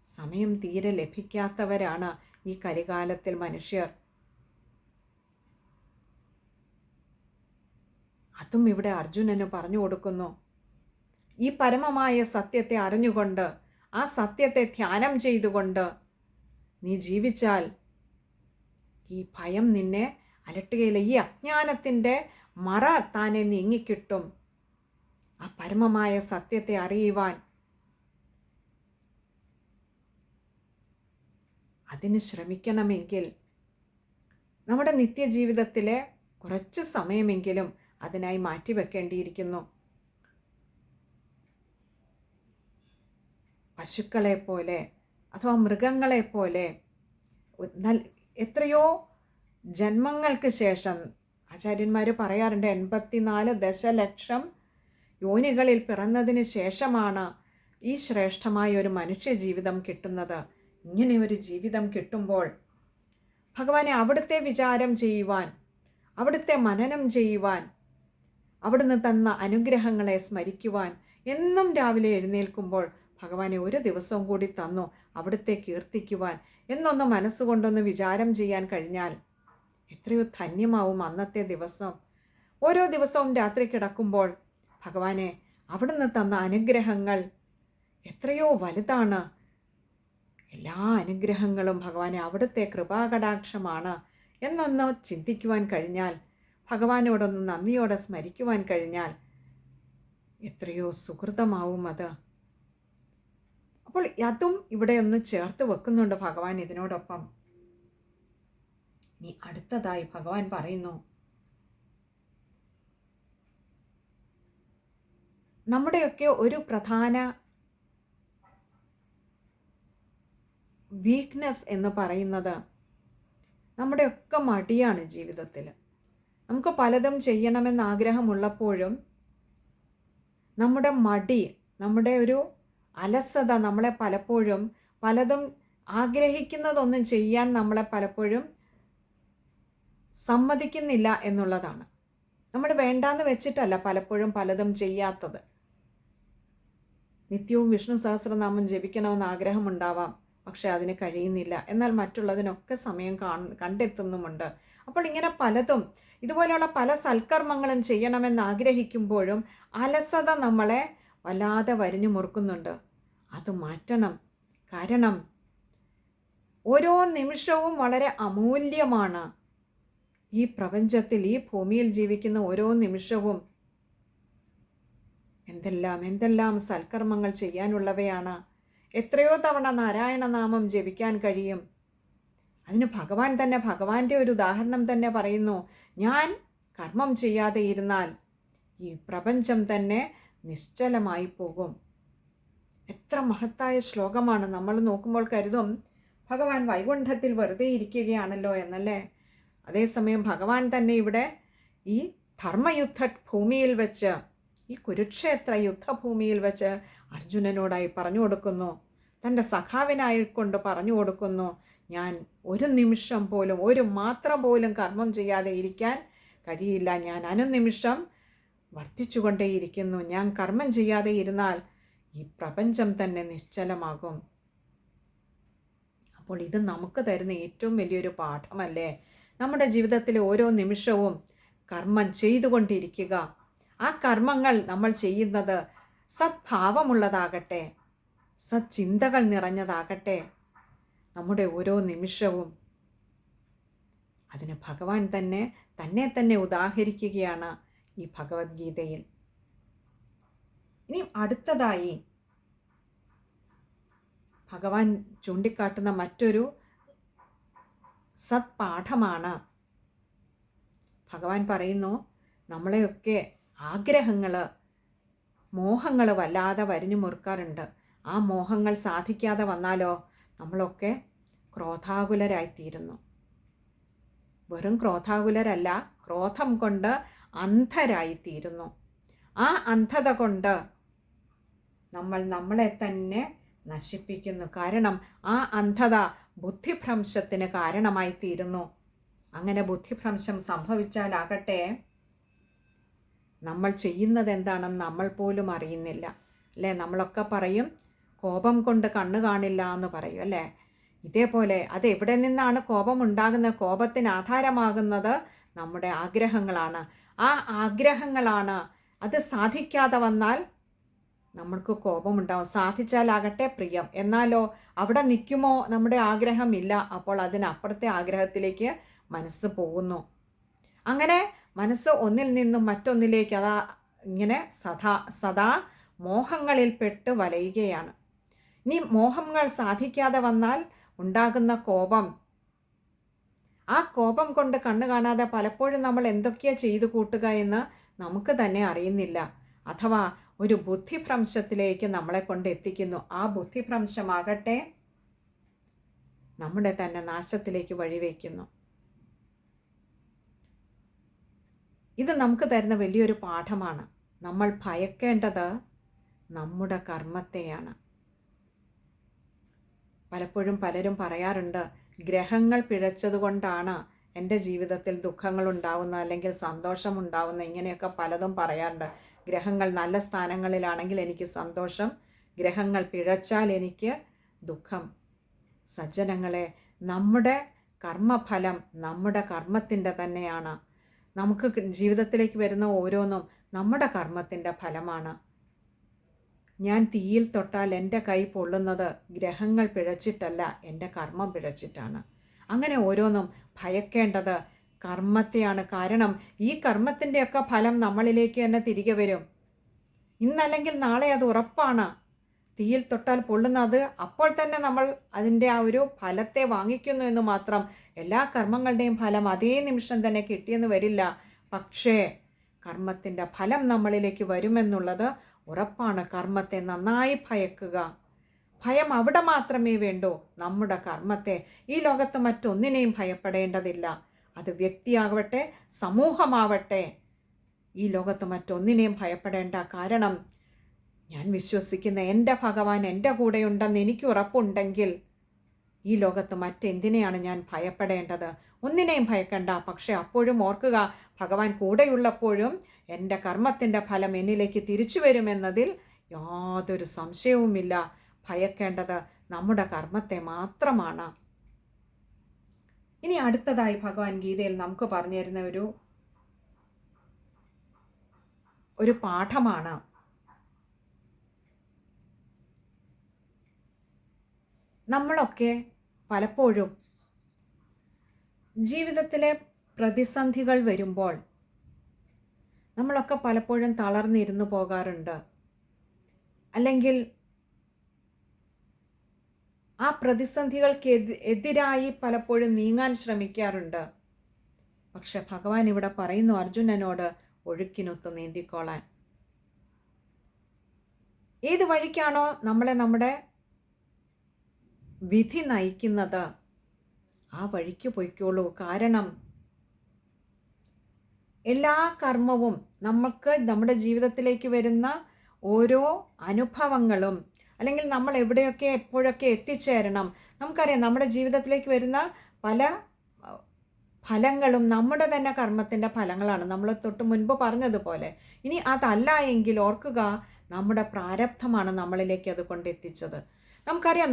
സമയം തീരെ ലഭിക്കാത്തവരാണ് ഈ കലികാലത്തിൽ മനുഷ്യർ. അതും ഇവിടെ അർജുനന് പറഞ്ഞു കൊടുക്കുന്നു. ഈ പരമമായ സത്യത്തെ അറിഞ്ഞുകൊണ്ട്, ആ സത്യത്തെ ധ്യാനം ചെയ്തുകൊണ്ട് നീ ജീവിച്ചാൽ ഈ ഭയം നിന്നെ അലട്ടുകയില്ല. ഈ അജ്ഞാനത്തിൻ്റെ മറ താനെ നീങ്ങിക്കിട്ടും. ആ പരമമായ സത്യത്തെ അറിയുവാൻ അതിന് ശ്രമിക്കണമെങ്കിൽ നമ്മുടെ നിത്യജീവിതത്തിലെ കുറച്ച് സമയമെങ്കിലും അതിനായി മാറ്റിവെക്കേണ്ടിയിരിക്കുന്നു. പശുക്കളെപ്പോലെ അഥവാ മൃഗങ്ങളെപ്പോലെ എത്രയോ ജന്മങ്ങൾക്ക് ശേഷം, ആചാര്യന്മാർ പറയാറുണ്ട്, 84 ദശലക്ഷം യോനികളിൽ പിറന്നതിന് ശേഷമാണ് ഈ ശ്രേഷ്ഠമായ ഒരു മനുഷ്യ ജീവിതം കിട്ടുന്നത്. ഇങ്ങനെ ഒരു ജീവിതം കിട്ടുമ്പോൾ ഭഗവാനെ അവിടുത്തെ വിചാരം ചെയ്യുവാൻ, അവിടുത്തെ മനനം ചെയ്യുവാൻ, അവിടുന്ന് തന്ന അനുഗ്രഹങ്ങളെ സ്മരിക്കുവാൻ എന്നും രാവിലെ എഴുന്നേൽക്കുമ്പോൾ ഭഗവാനെ ഒരു ദിവസവും കൂടി തന്നു അവിടുത്തെ കീർത്തിക്കുവാൻ എന്നൊന്ന് മനസ്സുകൊണ്ടൊന്ന് വിചാരം ചെയ്യാൻ കഴിഞ്ഞാൽ എത്രയോ ധന്യമാവും അന്നത്തെ ദിവസം. ഓരോ ദിവസവും രാത്രി കിടക്കുമ്പോൾ ഭഗവാനെ അവിടുന്ന് തന്ന അനുഗ്രഹങ്ങൾ എത്രയോ വലുതാണ്. എല്ലാ അനുഗ്രഹങ്ങളും ഭഗവാനെ അവിടുത്തെ കൃപാകടാക്ഷമാണ് എന്നൊന്ന് ചിന്തിക്കുവാൻ കഴിഞ്ഞാൽ, ഭഗവാനോടൊന്ന് നന്ദിയോടെ സ്മരിക്കുവാൻ കഴിഞ്ഞാൽ എത്രയോ സുഹൃതമാവും അത്. അപ്പോൾ അതും ഇവിടെ ഒന്ന് ചേർത്ത് വെക്കുന്നുണ്ട് ഭഗവാൻ ഇതിനോടൊപ്പം. ഇനി അടുത്തതായി ഭഗവാൻ പറയുന്നു, നമ്മുടെയൊക്കെ ഒരു പ്രധാന വീക്ക്നെസ് എന്ന് പറയുന്നത് നമ്മുടെയൊക്കെ മടിയാണ് ജീവിതത്തിൽ. നമുക്ക് പലതും ചെയ്യണമെന്ന് ആഗ്രഹമുള്ളപ്പോഴും നമ്മുടെ മടി, നമ്മുടെ ഒരു അലസത നമ്മളെ പലപ്പോഴും പലതും ആഗ്രഹിക്കുന്നതൊന്നും ചെയ്യാൻ നമ്മളെ പലപ്പോഴും സമ്മതിക്കുന്നില്ല എന്നുള്ളതാണ്. നമ്മൾ വേണ്ടാന്ന് വെച്ചിട്ടല്ല പലപ്പോഴും പലതും ചെയ്യാത്തത്. നിത്യവും വിഷ്ണു സഹസ്രനാമം ജപിക്കണമെന്ന് ആഗ്രഹമുണ്ടാവാം, പക്ഷെ അതിന് കഴിയുന്നില്ല. എന്നാൽ മറ്റുള്ളതിനൊക്കെ സമയം കണ്ടെത്തുന്നുമുണ്ട്. അപ്പോൾ ഇങ്ങനെ പലതും ഇതുപോലെയുള്ള പല സൽക്കർമ്മങ്ങളും ചെയ്യണമെന്ന് ആഗ്രഹിക്കുമ്പോഴും അലസത നമ്മളെ വല്ലാതെ വരിഞ്ഞു മുറുക്കുന്നുണ്ട്. അത് മാറ്റണം. കാരണം ഓരോ നിമിഷവും വളരെ അമൂല്യമാണ്. ഈ പ്രപഞ്ചത്തിൽ, ഈ ഭൂമിയിൽ ജീവിക്കുന്ന ഓരോ നിമിഷവും എന്തെല്ലാം സൽക്കർമ്മങ്ങൾ ചെയ്യാനുള്ളവയാണ്. എത്രയോ തവണ നാരായണനാമം ജപിക്കാൻ കഴിയും. അതിന് ഭഗവാൻ തന്നെ, ഭഗവാന്റെ ഒരു ഉദാഹരണം തന്നെ പറയുന്നു, ഞാൻ കർമ്മം ചെയ്യാതെ ഇരുന്നാൽ ഈ പ്രപഞ്ചം തന്നെ നിശ്ചലമായി പോകും. എത്ര മഹത്തായ ശ്ലോകമാണ്. നമ്മൾ നോക്കുമ്പോൾ കരുതും ഭഗവാൻ വൈകുണ്ഠത്തിൽ വെറുതെ ഇരിക്കുകയാണല്ലോ എന്നല്ലേ. അതേസമയം ഭഗവാൻ തന്നെ ഇവിടെ ഈ ധർമ്മയുദ്ധ ഭൂമിയിൽ വെച്ച്, ഈ കുരുക്ഷേത്ര യുദ്ധഭൂമിയിൽ വെച്ച് അർജുനനോടായി പറഞ്ഞു കൊടുക്കുന്നു, തൻ്റെ സഖാവിനായിക്കൊണ്ട് പറഞ്ഞു കൊടുക്കുന്നു, ഞാൻ ഒരു നിമിഷം പോലും, ഒരു മാത്ര പോലും കർമ്മം ചെയ്യാതെ ഇരിക്കാൻ കഴിയില്ല. ഞാൻ അനുനിമിഷം വർദ്ധിച്ചുകൊണ്ടേയിരിക്കുന്നു. ഞാൻ കർമ്മം ചെയ്യാതെ ഇരുന്നാൽ ഈ പ്രപഞ്ചം തന്നെ നിശ്ചലമാകും. അപ്പോൾ ഇത് നമുക്ക് തരുന്ന ഏറ്റവും വലിയൊരു പാഠമല്ലേ? നമ്മുടെ ജീവിതത്തിലെ ഓരോ നിമിഷവും കർമ്മം ചെയ്തുകൊണ്ടിരിക്കുക. ആ കർമ്മങ്ങൾ നമ്മൾ ചെയ്യുന്നത് സദ്ഭാവമുള്ളതാകട്ടെ, സച്ചിന്തകൾ നിറഞ്ഞതാകട്ടെ നമ്മുടെ ഓരോ നിമിഷവും. അതിന് ഭഗവാൻ തന്നെ ഉദാഹരിക്കുകയാണ് ഈ ഭഗവത്ഗീതയിൽ. ഇനി അടുത്തതായി ഭഗവാൻ ചൂണ്ടിക്കാട്ടുന്ന മറ്റൊരു സത്പാഠമാണ്. ഭഗവാൻ പറയുന്നു, നമ്മളെയൊക്കെ ആഗ്രഹങ്ങൾ, മോഹങ്ങൾ വല്ലാതെ വരിഞ്ഞു മുറുക്കാറുണ്ട്. ആ മോഹങ്ങൾ സാധിക്കാതെ വന്നാലോ നമ്മളൊക്കെ ക്രോധാകുലരായിത്തീരുന്നു. വെറും ക്രോധാകുലരല്ല, ക്രോധം കൊണ്ട് അന്ധരായിത്തീരുന്നു. ആ അന്ധത കൊണ്ട് നമ്മൾ നമ്മളെ തന്നെ നശിപ്പിക്കുന്നു. കാരണം ആ അന്ധത ബുദ്ധിഭ്രംശത്തിന് കാരണമായി തീരുന്നു. അങ്ങനെ ബുദ്ധിഭ്രംശം സംഭവിച്ചാലാകട്ടെ നമ്മൾ ചെയ്യുന്നത് എന്താണെന്ന് നമ്മൾ പോലും അറിയുന്നില്ല. അല്ലേ? നമ്മളൊക്കെ പറയും കോപം കൊണ്ട് കണ്ണ് കാണില്ല എന്ന് പറയും, അല്ലേ? ഇതേപോലെ അത് എവിടെ നിന്നാണ് കോപം ഉണ്ടാകുന്നത്? കോപത്തിന് ആധാരമാകുന്നത് നമ്മുടെ ആഗ്രഹങ്ങളാണ്. ആ ആഗ്രഹങ്ങളാണ്. അത് സാധിക്കാതെ വന്നാൽ നമ്മൾക്ക് കോപമുണ്ടാവും. സാധിച്ചാലാകട്ടെ പ്രിയം. എന്നാലോ അവിടെ നിൽക്കുമോ നമ്മുടെ ആഗ്രഹമില്ല. അപ്പോൾ അതിനപ്പുറത്തെ ആഗ്രഹത്തിലേക്ക് മനസ്സ് പോകുന്നു. അങ്ങനെ മനസ്സ് ഒന്നിൽ നിന്നും മറ്റൊന്നിലേക്ക് അതാ ഇങ്ങനെ സദാ മോഹങ്ങളിൽപ്പെട്ട് വലയുകയാണ്. ഇനി മോഹങ്ങൾ സാധിക്കാതെ വന്നാൽ ഉണ്ടാകുന്ന കോപം, ആ കോപം കൊണ്ട് കണ്ണു കാണാതെ പലപ്പോഴും നമ്മൾ എന്തൊക്കെയാണ് ചെയ്തു കൂട്ടുക എന്ന് നമുക്ക് തന്നെ അറിയുന്നില്ല. അഥവാ ഒരു ബുദ്ധിഭ്രംശത്തിലേക്ക് നമ്മളെ കൊണ്ട് എത്തിക്കുന്നു. ആ ബുദ്ധിഭ്രംശമാകട്ടെ നമ്മുടെ തന്നെ നാശത്തിലേക്ക് വഴിവെക്കുന്നു. ഇത് നമുക്ക് തരുന്ന വലിയൊരു പാഠമാണ്. നമ്മൾ ഭയക്കേണ്ടത് നമ്മുടെ കർമ്മത്തെയാണ്. പലപ്പോഴും പലരും പറയാറുണ്ട്, ഗ്രഹങ്ങൾ പിഴച്ചതുകൊണ്ടാണ് എൻ്റെ ജീവിതത്തിൽ ദുഃഖങ്ങൾ ഉണ്ടാവുന്നത്, അല്ലെങ്കിൽ സന്തോഷമുണ്ടാവുന്നത്. ഇങ്ങനെയൊക്കെ പലതും പറയാറുണ്ട്. ഗ്രഹങ്ങൾ നല്ല സ്ഥാനങ്ങളിലാണെങ്കിൽ എനിക്ക് സന്തോഷം, ഗ്രഹങ്ങൾ പിഴച്ചാൽ എനിക്ക് ദുഃഖം. സജ്ജനങ്ങളെ, നമ്മുടെ കർമ്മഫലം നമ്മുടെ കർമ്മത്തിൻ്റെ തന്നെയാണ്. നമുക്ക് ജീവിതത്തിലേക്ക് വരുന്ന ഓരോന്നും നമ്മുടെ കർമ്മത്തിൻ്റെ ഫലമാണ്. ഞാൻ തീയിൽ തൊട്ടാൽ എൻ്റെ കൈ പൊള്ളുന്നത് ഗ്രഹങ്ങൾ പിഴച്ചിട്ടല്ല, എൻ്റെ കർമ്മം പിഴച്ചിട്ടാണ്. അങ്ങനെ ഓരോന്നും ഭയക്കേണ്ടത് കർമ്മത്തെയാണ്. കാരണം ഈ കർമ്മത്തിൻ്റെയൊക്കെ ഫലം നമ്മളിലേക്ക് തന്നെ തിരികെ വരും. ഇന്നല്ലെങ്കിൽ നാളെ അത് ഉറപ്പാണ്. തീയിൽ തൊട്ടാൽ പൊള്ളുന്നത് അപ്പോൾ തന്നെ നമ്മൾ അതിൻ്റെ ആ ഒരു ഫലത്തെ വാങ്ങിക്കുന്നു എന്ന് മാത്രം. എല്ലാ കർമ്മങ്ങളുടെയും ഫലം അതേ നിമിഷം തന്നെ കിട്ടിയെന്ന് വരില്ല. പക്ഷേ കർമ്മത്തിൻ്റെ ഫലം നമ്മളിലേക്ക് വരുമെന്നുള്ളത് ഉറപ്പാണ്. കർമ്മത്തെ നന്നായി ഭയക്കുക. ഭയം അവിടെ മാത്രമേ വേണ്ടൂ. നമ്മുടെ കർമ്മത്തെ. ഈ ലോകത്ത് മറ്റൊന്നിനെയും ഭയപ്പെടേണ്ടതില്ല. അത് വ്യക്തിയാകട്ടെ സമൂഹമാവട്ടെ, ഈ ലോകത്ത് മറ്റൊന്നിനെയും ഭയപ്പെടേണ്ട. കാരണം ഞാൻ വിശ്വസിക്കുന്ന എൻ്റെ ഭഗവാൻ എൻ്റെ കൂടെയുണ്ടെന്ന് എനിക്ക് ഉറപ്പുണ്ടെങ്കിൽ ഈ ലോകത്ത് മറ്റെന്തിനെയാണ് ഞാൻ ഭയപ്പെടേണ്ടത്? ഒന്നിനെയും ഭയക്കണ്ട. പക്ഷേ അപ്പോഴും ഓർക്കുക, ഭഗവാൻ കൂടെയുള്ളപ്പോഴും എൻ്റെ കർമ്മത്തിൻ്റെ ഫലം എന്നിലേക്ക് തിരിച്ചു വരുമെന്നതിൽ യാതൊരു സംശയവുമില്ല. ഭയക്കേണ്ടത് നമ്മുടെ കർമ്മത്തെ മാത്രമാണ്. ഇനി അടുത്തതായി ഭഗവാൻ ഗീതയിൽ നമുക്ക് പറഞ്ഞു തരുന്ന ഒരു പാഠമാണ്. നമ്മളൊക്കെ പലപ്പോഴും ജീവിതത്തിലെ പ്രതിസന്ധികൾ വരുമ്പോൾ നമ്മളൊക്കെ പലപ്പോഴും തളർന്നിരുന്നു പോകാറുണ്ട്. അല്ലെങ്കിൽ ആ പ്രതിസന്ധികൾക്ക് എതിരായി പലപ്പോഴും നീങ്ങാൻ ശ്രമിക്കാറുണ്ട്. പക്ഷെ ഭഗവാൻ ഇവിടെ പറയുന്നു അർജുനനോട് ഒഴുക്കിനൊത്ത് നീന്തിക്കോളാൻ. ഏത് വഴിക്കാണോ നമ്മുടെ വിധി നയിക്കുന്നത് ആ വഴിക്ക് പൊയ്ക്കോളൂ. കാരണം എല്ലാ കർമ്മവും നമുക്ക് നമ്മുടെ ജീവിതത്തിലേക്ക് വരുന്ന ഓരോ അനുഭവങ്ങളും, അല്ലെങ്കിൽ നമ്മൾ എവിടെയൊക്കെ എപ്പോഴൊക്കെ എത്തിച്ചേരണം. നമുക്കറിയാം നമ്മുടെ ജീവിതത്തിലേക്ക് വരുന്ന പല ഫലങ്ങളും നമ്മുടെ തന്നെ കർമ്മത്തിൻ്റെ ഫലങ്ങളാണ്, നമ്മൾ തൊട്ട് മുൻപ് പറഞ്ഞതുപോലെ. ഇനി അതല്ല എങ്കിൽ ഓർക്കുക, നമ്മുടെ പ്രാരബ്ധമാണ് നമ്മളിലേക്ക് അത് കൊണ്ടെത്തിച്ചത്. നമുക്കറിയാം,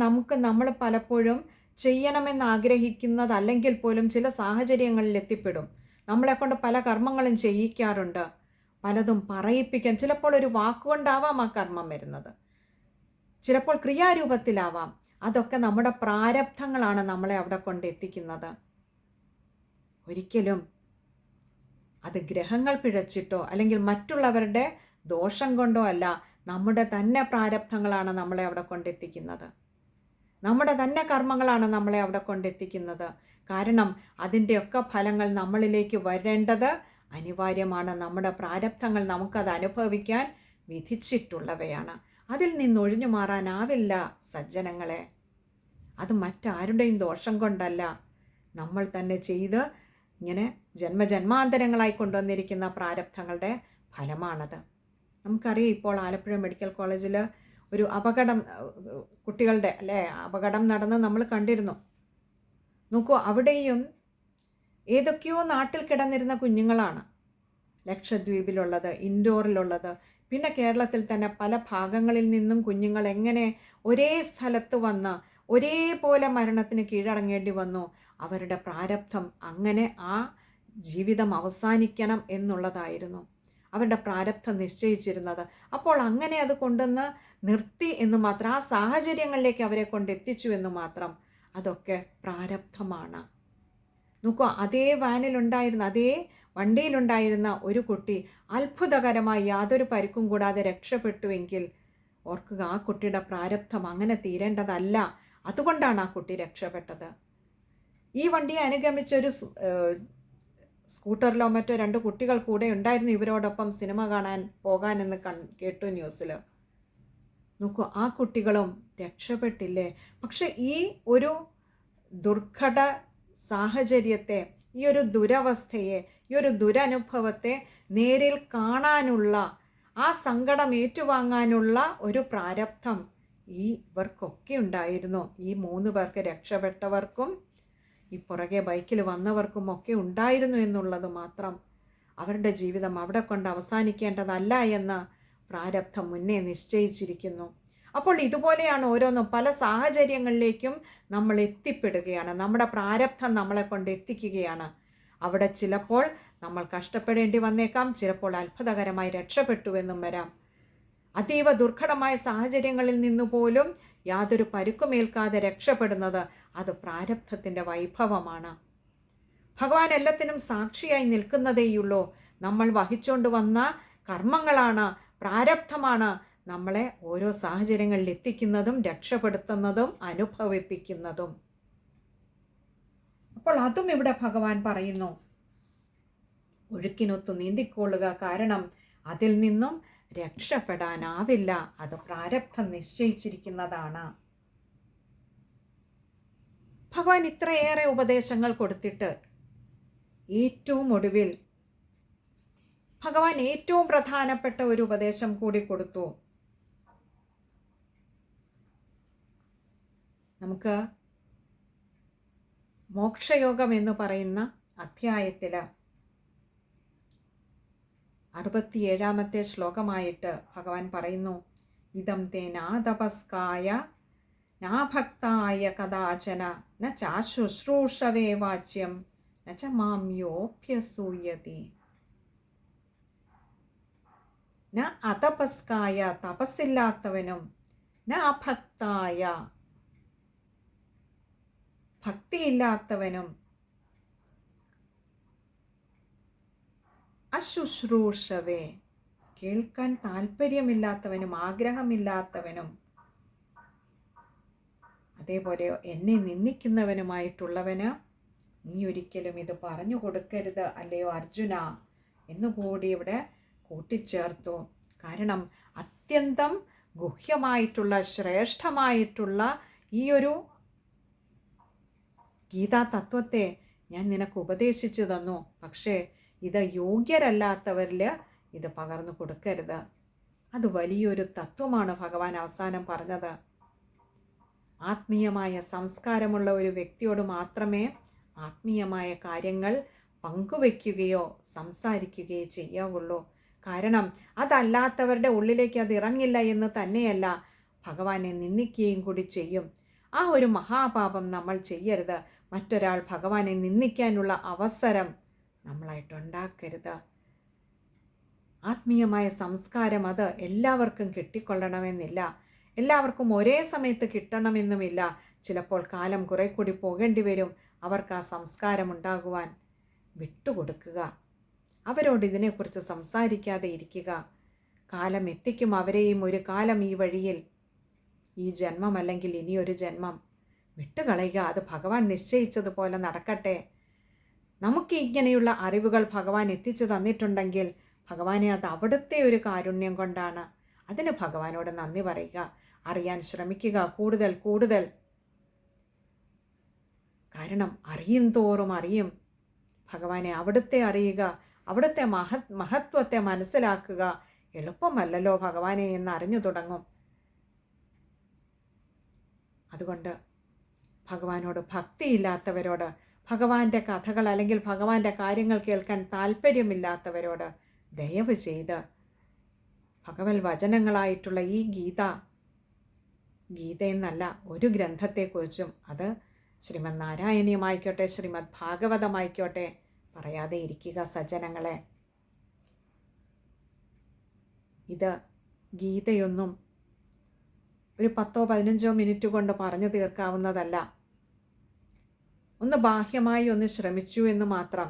നമ്മൾ പലപ്പോഴും ചെയ്യണമെന്ന് ആഗ്രഹിക്കുന്നതല്ലെങ്കിൽ പോലും ചില സാഹചര്യങ്ങളിൽ എത്തിപ്പെടും. നമ്മളെക്കൊണ്ട് പല കർമ്മങ്ങളും ചെയ്യിക്കാറുണ്ട്. പലതും പറയിപ്പിക്കാൻ, ചിലപ്പോൾ ഒരു വാക്കുകൊണ്ടാവാം ആ കർമ്മം വരുന്നത്. ചിലപ്പോൾ ക്രിയാരൂപത്തിലാവാം. അതൊക്കെ നമ്മുടെ പ്രാരബ്ധങ്ങളാണ് നമ്മളെ അവിടെ കൊണ്ടെത്തിക്കുന്നത്. ഒരിക്കലും അത് ഗ്രഹങ്ങൾ പിഴച്ചിട്ടോ അല്ലെങ്കിൽ മറ്റുള്ളവരുടെ ദോഷം കൊണ്ടോ അല്ല, നമ്മുടെ തന്നെ പ്രാരബ്ധങ്ങളാണ് നമ്മളെ അവിടെ കൊണ്ടെത്തിക്കുന്നത്. നമ്മുടെ തന്നെ കർമ്മങ്ങളാണ് നമ്മളെ അവിടെ കൊണ്ടെത്തിക്കുന്നത്. കാരണം അതിൻ്റെയൊക്കെ ഫലങ്ങൾ നമ്മളിലേക്ക് വരേണ്ടത് അനിവാര്യമാണ്. നമ്മുടെ പ്രാരബ്ധങ്ങൾ നമുക്കത് അനുഭവിക്കാൻ വിധിച്ചിട്ടുള്ളവയാണ്. അതിൽ നിന്നൊഴിഞ്ഞു മാറാനാവില്ല സജ്ജനങ്ങളെ. അത് മറ്റാരുടെയും ദോഷം കൊണ്ടല്ല, നമ്മൾ തന്നെ ചെയ്ത് ഇങ്ങനെ ജന്മജന്മാന്തരങ്ങളായി കൊണ്ടുവന്നിരിക്കുന്ന പ്രാരബ്ധങ്ങളുടെ ഫലമാണത്. നമുക്കറിയാം, ഇപ്പോൾ ആലപ്പുഴ മെഡിക്കൽ കോളേജിൽ ഒരു അപകടം, കുട്ടികളുടെ അപകടം നടന്ന് നമ്മൾ കണ്ടിരുന്നു. നോക്കൂ, അവിടെയും ഏതൊക്കെയോ നാട്ടിൽ കിടന്നിരുന്ന കുഞ്ഞുങ്ങളാണ്. ലക്ഷദ്വീപിലുള്ളത്, ഇൻഡോറിലുള്ളത്, പിന്നെ കേരളത്തിൽ തന്നെ പല ഭാഗങ്ങളിൽ നിന്നും കുഞ്ഞുങ്ങൾ എങ്ങനെ ഒരേ സ്ഥലത്ത് വന്ന് ഒരേപോലെ മരണത്തിന് കീഴടങ്ങേണ്ടി വന്നു. അവരുടെ പ്രാരബ്ധം അങ്ങനെ ആ ജീവിതം അവസാനിക്കണം എന്നുള്ളതായിരുന്നു അവരുടെ പ്രാരബ്ധം നിശ്ചയിച്ചിരുന്നത്. അപ്പോൾ അങ്ങനെ അത് കൊണ്ടുവന്ന് നിർത്തി എന്ന് മാത്രം, ആ സാഹചര്യങ്ങളിലേക്ക് അവരെ കൊണ്ടെത്തിച്ചു എന്ന് മാത്രം. അതൊക്കെ പ്രാരബ്ധമാണ്. നോക്കൂ, അതേ വാനിലുണ്ടായിരുന്ന, അതേ വണ്ടിയിലുണ്ടായിരുന്ന ഒരു കുട്ടി അത്ഭുതകരമായി യാതൊരു പരിക്കും കൂടാതെ രക്ഷപ്പെട്ടുവെങ്കിൽ ഓർക്കുക, ആ കുട്ടിയുടെ പ്രാരബ്ധം അങ്ങനെ തീരേണ്ടതല്ല. അതുകൊണ്ടാണ് ആ കുട്ടി രക്ഷപ്പെട്ടത്. ഈ വണ്ടിയെ അനുഗമിച്ചൊരു സ്കൂട്ടറിലോ മറ്റോ 2 കുട്ടികൾ കൂടെ ഉണ്ടായിരുന്നു ഇവരോടൊപ്പം സിനിമ കാണാൻ പോകാനെന്ന് കേട്ടു ന്യൂസിൽ. നോക്കൂ, ആ കുട്ടികളും രക്ഷപ്പെട്ടില്ലേ? പക്ഷെ ഈ ഒരു ദുർഘട സാഹചര്യത്തെ, ഈ ഒരു ദുരവസ്ഥയെ, ഈ ഒരു ദുരനുഭവത്തെ നേരിൽ കാണാനുള്ള, ആ സങ്കടം ഏറ്റുവാങ്ങാനുള്ള ഒരു പ്രാരബ്ധം ഇവർക്കൊക്കെ ഉണ്ടായിരുന്നു. ഈ 3 പേർക്ക് രക്ഷപ്പെട്ടവർക്കും ഈ പുറകെ ബൈക്കിൽ വന്നവർക്കും ഒക്കെ ഉണ്ടായിരുന്നു എന്നുള്ളത് മാത്രം. അവരുടെ ജീവിതം അവിടെ കൊണ്ട് അവസാനിക്കേണ്ടതല്ല എന്ന് പ്രാരബ്ധം മുന്നേ നിശ്ചയിച്ചിരിക്കുന്നു. അപ്പോൾ ഇതുപോലെയാണ് ഓരോന്നും, പല സാഹചര്യങ്ങളിലേക്കും നമ്മൾ എത്തിപ്പെടുകയാണ്. നമ്മുടെ പ്രാരബ്ധം നമ്മളെ കൊണ്ട് എത്തിക്കുകയാണ്. അവിടെ ചിലപ്പോൾ നമ്മൾ കഷ്ടപ്പെടേണ്ടി വന്നേക്കാം, ചിലപ്പോൾ അത്ഭുതകരമായി രക്ഷപ്പെട്ടുവെന്നും വരാം. അതീവ ദുർഘടമായ സാഹചര്യങ്ങളിൽ നിന്നു പോലും യാതൊരു പരുക്കുമേൽക്കാതെ രക്ഷപ്പെടുന്നത് അത് പ്രാരബ്ധത്തിൻ്റെ വൈഭവമാണ്. ഭഗവാൻ എല്ലാത്തിനും സാക്ഷിയായി നിൽക്കുന്നതേയുള്ളൂ. നമ്മൾ വഹിച്ചുകൊണ്ട് വന്ന കർമ്മങ്ങളാണ്, പ്രാരബ്ധമാണ് നമ്മളെ ഓരോ സാഹചര്യങ്ങളിൽ എത്തിക്കുന്നതും രക്ഷപ്പെടുത്തുന്നതും അനുഭവിപ്പിക്കുന്നതും. അപ്പോൾ അതും ഇവിടെ ഭഗവാൻ പറയുന്നു, ഒഴുക്കിനൊത്തു നീന്തിക്കൊള്ളുക, കാരണം അതിൽ നിന്നും രക്ഷപ്പെടാനാവില്ല, അത് പ്രാരബ്ധം നിശ്ചയിച്ചിരിക്കുന്നതാണ്. ഭഗവാൻ ഇത്രയേറെ ഉപദേശങ്ങൾ കൊടുത്തിട്ട് ഏറ്റവും ഒടുവിൽ ഭഗവാൻ ഏറ്റവും പ്രധാനപ്പെട്ട ഒരു ഉപദേശം കൂടി കൊടുത്തു. നമുക്ക് മോക്ഷയോഗം എന്ന് പറയുന്ന അധ്യായത്തിൽ 67-ാമത്തെ ശ്ലോകമായിട്ട് ഭഗവാൻ പറയുന്നു, ഇദം തേ നാതപസ്കായ നാഭക്തായ കദാചന ന ചാശുശ്രൂഷവേ വാച്യം ന ച മാം യോഭ്യസൂയതി. ന അതപസ്കായ തപസ്സില്ലാത്തവനും ന അഭക്തായ ഭക്തിയില്ലാത്തവനും അശുശ്രൂഷവേ കേൾക്കാൻ താല്പര്യമില്ലാത്തവനും ആഗ്രഹമില്ലാത്തവനും അതേപോലെ എന്നെ നിന്ദിക്കുന്നവനുമായിട്ടുള്ളവന് നീ ഒരിക്കലും ഇത് പറഞ്ഞു കൊടുക്കരുത് അല്ലയോ അർജുന എന്നുകൂടി ഇവിടെ കൂട്ടിച്ചേർത്തു. കാരണം അത്യന്തം ഗുഹ്യമായിട്ടുള്ള ശ്രേഷ്ഠമായിട്ടുള്ള ഈ ഒരു ഗീതാ തത്വത്തെ ഞാൻ നിനക്ക് ഉപദേശിച്ചു തന്നു. പക്ഷേ ഇത് യോഗ്യരല്ലാത്തവരിൽ ഇത് പകർന്നു കൊടുക്കരുത്. അത് വലിയൊരു തത്വമാണ് ഭഗവാൻ അവസാനം പറഞ്ഞത്. ആത്മീയമായ സംസ്കാരമുള്ള ഒരു വ്യക്തിയോട് മാത്രമേ ആത്മീയമായ കാര്യങ്ങൾ പങ്കുവയ്ക്കുകയോ സംസാരിക്കുകയോ ചെയ്യാവുള്ളൂ. കാരണം അതല്ലാത്തവരുടെ ഉള്ളിലേക്ക് അത് ഇറങ്ങില്ല എന്ന് തന്നെയല്ല, ഭഗവാനെ നിന്ദിക്കുകയും കൂടി ചെയ്യും. ആ ഒരു മഹാപാപം നമ്മൾ ചെയ്യരുത്. മറ്റൊരാൾ ഭഗവാനെ നിന്ദിക്കാനുള്ള അവസരം നമ്മളായിട്ടുണ്ടാക്കരുത്. ആത്മീയമായ സംസ്കാരം അത് എല്ലാവർക്കും കിട്ടിക്കൊള്ളണമെന്നില്ല. എല്ലാവർക്കും ഒരേ സമയത്ത് കിട്ടണമെന്നുമില്ല. ചിലപ്പോൾ കാലം കുറെ കൂടി പോകേണ്ടി വരും അവർക്ക് ആ സംസ്കാരം ഉണ്ടാകുവാൻ. വിട്ടുകൊടുക്കുക. അവരോട് ഇതിനെക്കുറിച്ച് സംസാരിക്കാതെ ഇരിക്കുക. കാലം എത്തിക്കും അവരെയും ഒരു കാലം ഈ വഴിയിൽ. ഈ ജന്മം അല്ലെങ്കിൽ ഇനിയൊരു ജന്മം വിട്ടുകളയുക. അത് ഭഗവാൻ നിശ്ചയിച്ചതുപോലെ നടക്കട്ടെ. നമുക്ക് ഇങ്ങനെയുള്ള അറിവുകൾ ഭഗവാൻ എത്തിച്ചു തന്നിട്ടുണ്ടെങ്കിൽ ഭഗവാനെ അത് അവിടുത്തെ ഒരു കാരുണ്യം കൊണ്ടാണ്. അതിന് ഭഗവാനോട് നന്ദി പറയുക. അറിയാൻ ശ്രമിക്കുക കൂടുതൽ കൂടുതൽ. കാരണം അറിയും തോറും അറിയും. ഭഗവാനെ അവിടുത്തെ അറിയുക, അവിടുത്തെ മഹത്വത്തെ മനസ്സിലാക്കുക. എളുപ്പമല്ലല്ലോ ഭഗവാനെ എന്ന് അറിഞ്ഞു തുടങ്ങും. അതുകൊണ്ട് ഭഗവാനോട് ഭക്തിയില്ലാത്തവരോട്, ഭഗവാന്റെ കഥകൾ അല്ലെങ്കിൽ ഭഗവാന്റെ കാര്യങ്ങൾ കേൾക്കാൻ താല്പര്യമില്ലാത്തവരോട് ദയവ് ചെയ്ത് ഭഗവത് വചനങ്ങളായിട്ടുള്ള ഈ ഗീതയെന്നല്ല ഒരു ഗ്രന്ഥത്തെക്കുറിച്ചും, അത് ശ്രീമദ് നാരായണീയമായിക്കോട്ടെ ശ്രീമദ് ഭാഗവതമായിക്കോട്ടെ, പറയാതെ ഇരിക്കുക സജ്ജനങ്ങളെ. ഇത് ഗീതയൊന്നും ഒരു 10-15 മിനിറ്റ് കൊണ്ട് പറഞ്ഞു തീർക്കാവുന്നതല്ല. ഒന്ന് ബാഹ്യമായി ഒന്ന് ശ്രമിച്ചു എന്ന് മാത്രം.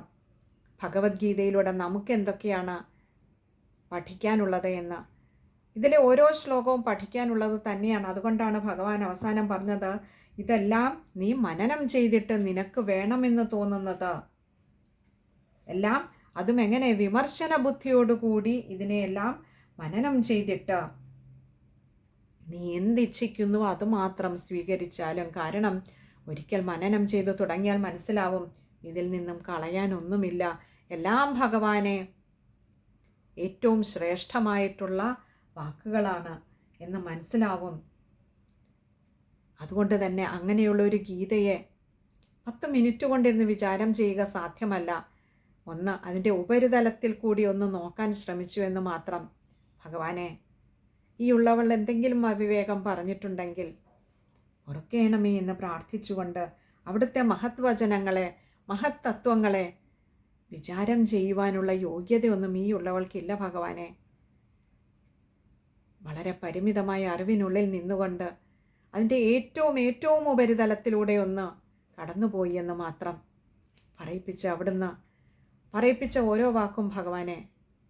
ഭഗവത്ഗീതയിലൂടെ നമുക്ക് എന്തൊക്കെയാണ് പഠിക്കാനുള്ളത് എന്ന്, ഇതിലെ ഓരോ ശ്ലോകവും പഠിക്കാനുള്ളത് തന്നെയാണ്. അതുകൊണ്ടാണ് ഭഗവാൻ അവസാനം പറഞ്ഞത്, ഇതെല്ലാം നീ മനനം ചെയ്തിട്ട് നിനക്ക് വേണമെന്ന് തോന്നുന്നത് എല്ലാം, അതും എങ്ങനെ, വിമർശന ബുദ്ധിയോടുകൂടി ഇതിനെയെല്ലാം മനനം ചെയ്തിട്ട് നീ എന്തിച്ഛിക്കുന്നു അത് മാത്രം സ്വീകരിച്ചാലും. കാരണം ഒരിക്കൽ മനനം ചെയ്തു തുടങ്ങിയാൽ മനസ്സിലാവും ഇതിൽ നിന്നും കളയാനൊന്നുമില്ല. എല്ലാം ഭഗവാനെ ഏറ്റവും ശ്രേഷ്ഠമായിട്ടുള്ള വാക്കുകളാണ് എന്ന് മനസ്സിലാവും. അതുകൊണ്ട് തന്നെ അങ്ങനെയുള്ള ഒരു ഗീതയെ 10 മിനിറ്റ് കൊണ്ടിരുന്ന് വിചാരം ചെയ്യുക സാധ്യമല്ല. ഒന്ന് അതിൻ്റെ ഉപരിതലത്തിൽ കൂടി ഒന്ന് നോക്കാൻ ശ്രമിച്ചു എന്ന് മാത്രം. ഭഗവാനെ, ഈ ഉള്ളവൾ എന്തെങ്കിലും അവിവേകം പറഞ്ഞിട്ടുണ്ടെങ്കിൽ പൊറുക്കേണമേ എന്ന് പ്രാർത്ഥിച്ചുകൊണ്ട് അവിടുത്തെ മഹത്വചനങ്ങളെ, മഹത്തത്വങ്ങളെ വിചാരം ചെയ്യുവാനുള്ള യോഗ്യതയൊന്നും ഈ ഉള്ളവൾക്കില്ല ഭഗവാനെ. വളരെ പരിമിതമായ അറിവിനുള്ളിൽ നിന്നുകൊണ്ട് അതിൻ്റെ ഏറ്റവും ഉപരിതലത്തിലൂടെ ഒന്ന് കടന്നുപോയി എന്ന് മാത്രം പറയിപ്പിച്ച ഓരോ വാക്കും ഭഗവാനെ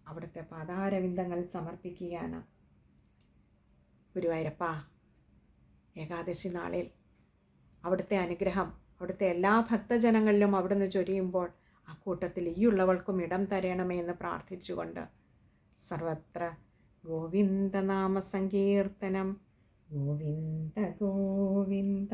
അവിടുത്തെ പാതാരവിന്ദങ്ങൾ സമർപ്പിക്കുകയാണ്. ഗുരുവായൂരപ്പ, ഏകാദശി നാളിൽ അവിടുത്തെ അനുഗ്രഹം അവിടുത്തെ എല്ലാ ഭക്തജനങ്ങളിലും അവിടുന്ന് ചൊരിയുമ്പോൾ ആ കൂട്ടത്തിൽ ഈ ഉള്ളവൾക്കും ഇടം തരണമേ എന്ന് പ്രാർത്ഥിച്ചുകൊണ്ട് സർവത്ര ഗോവിന്ദനാമ സങ്കീർത്തനം. ഗോവിന്ദ ഗോവിന്ദ.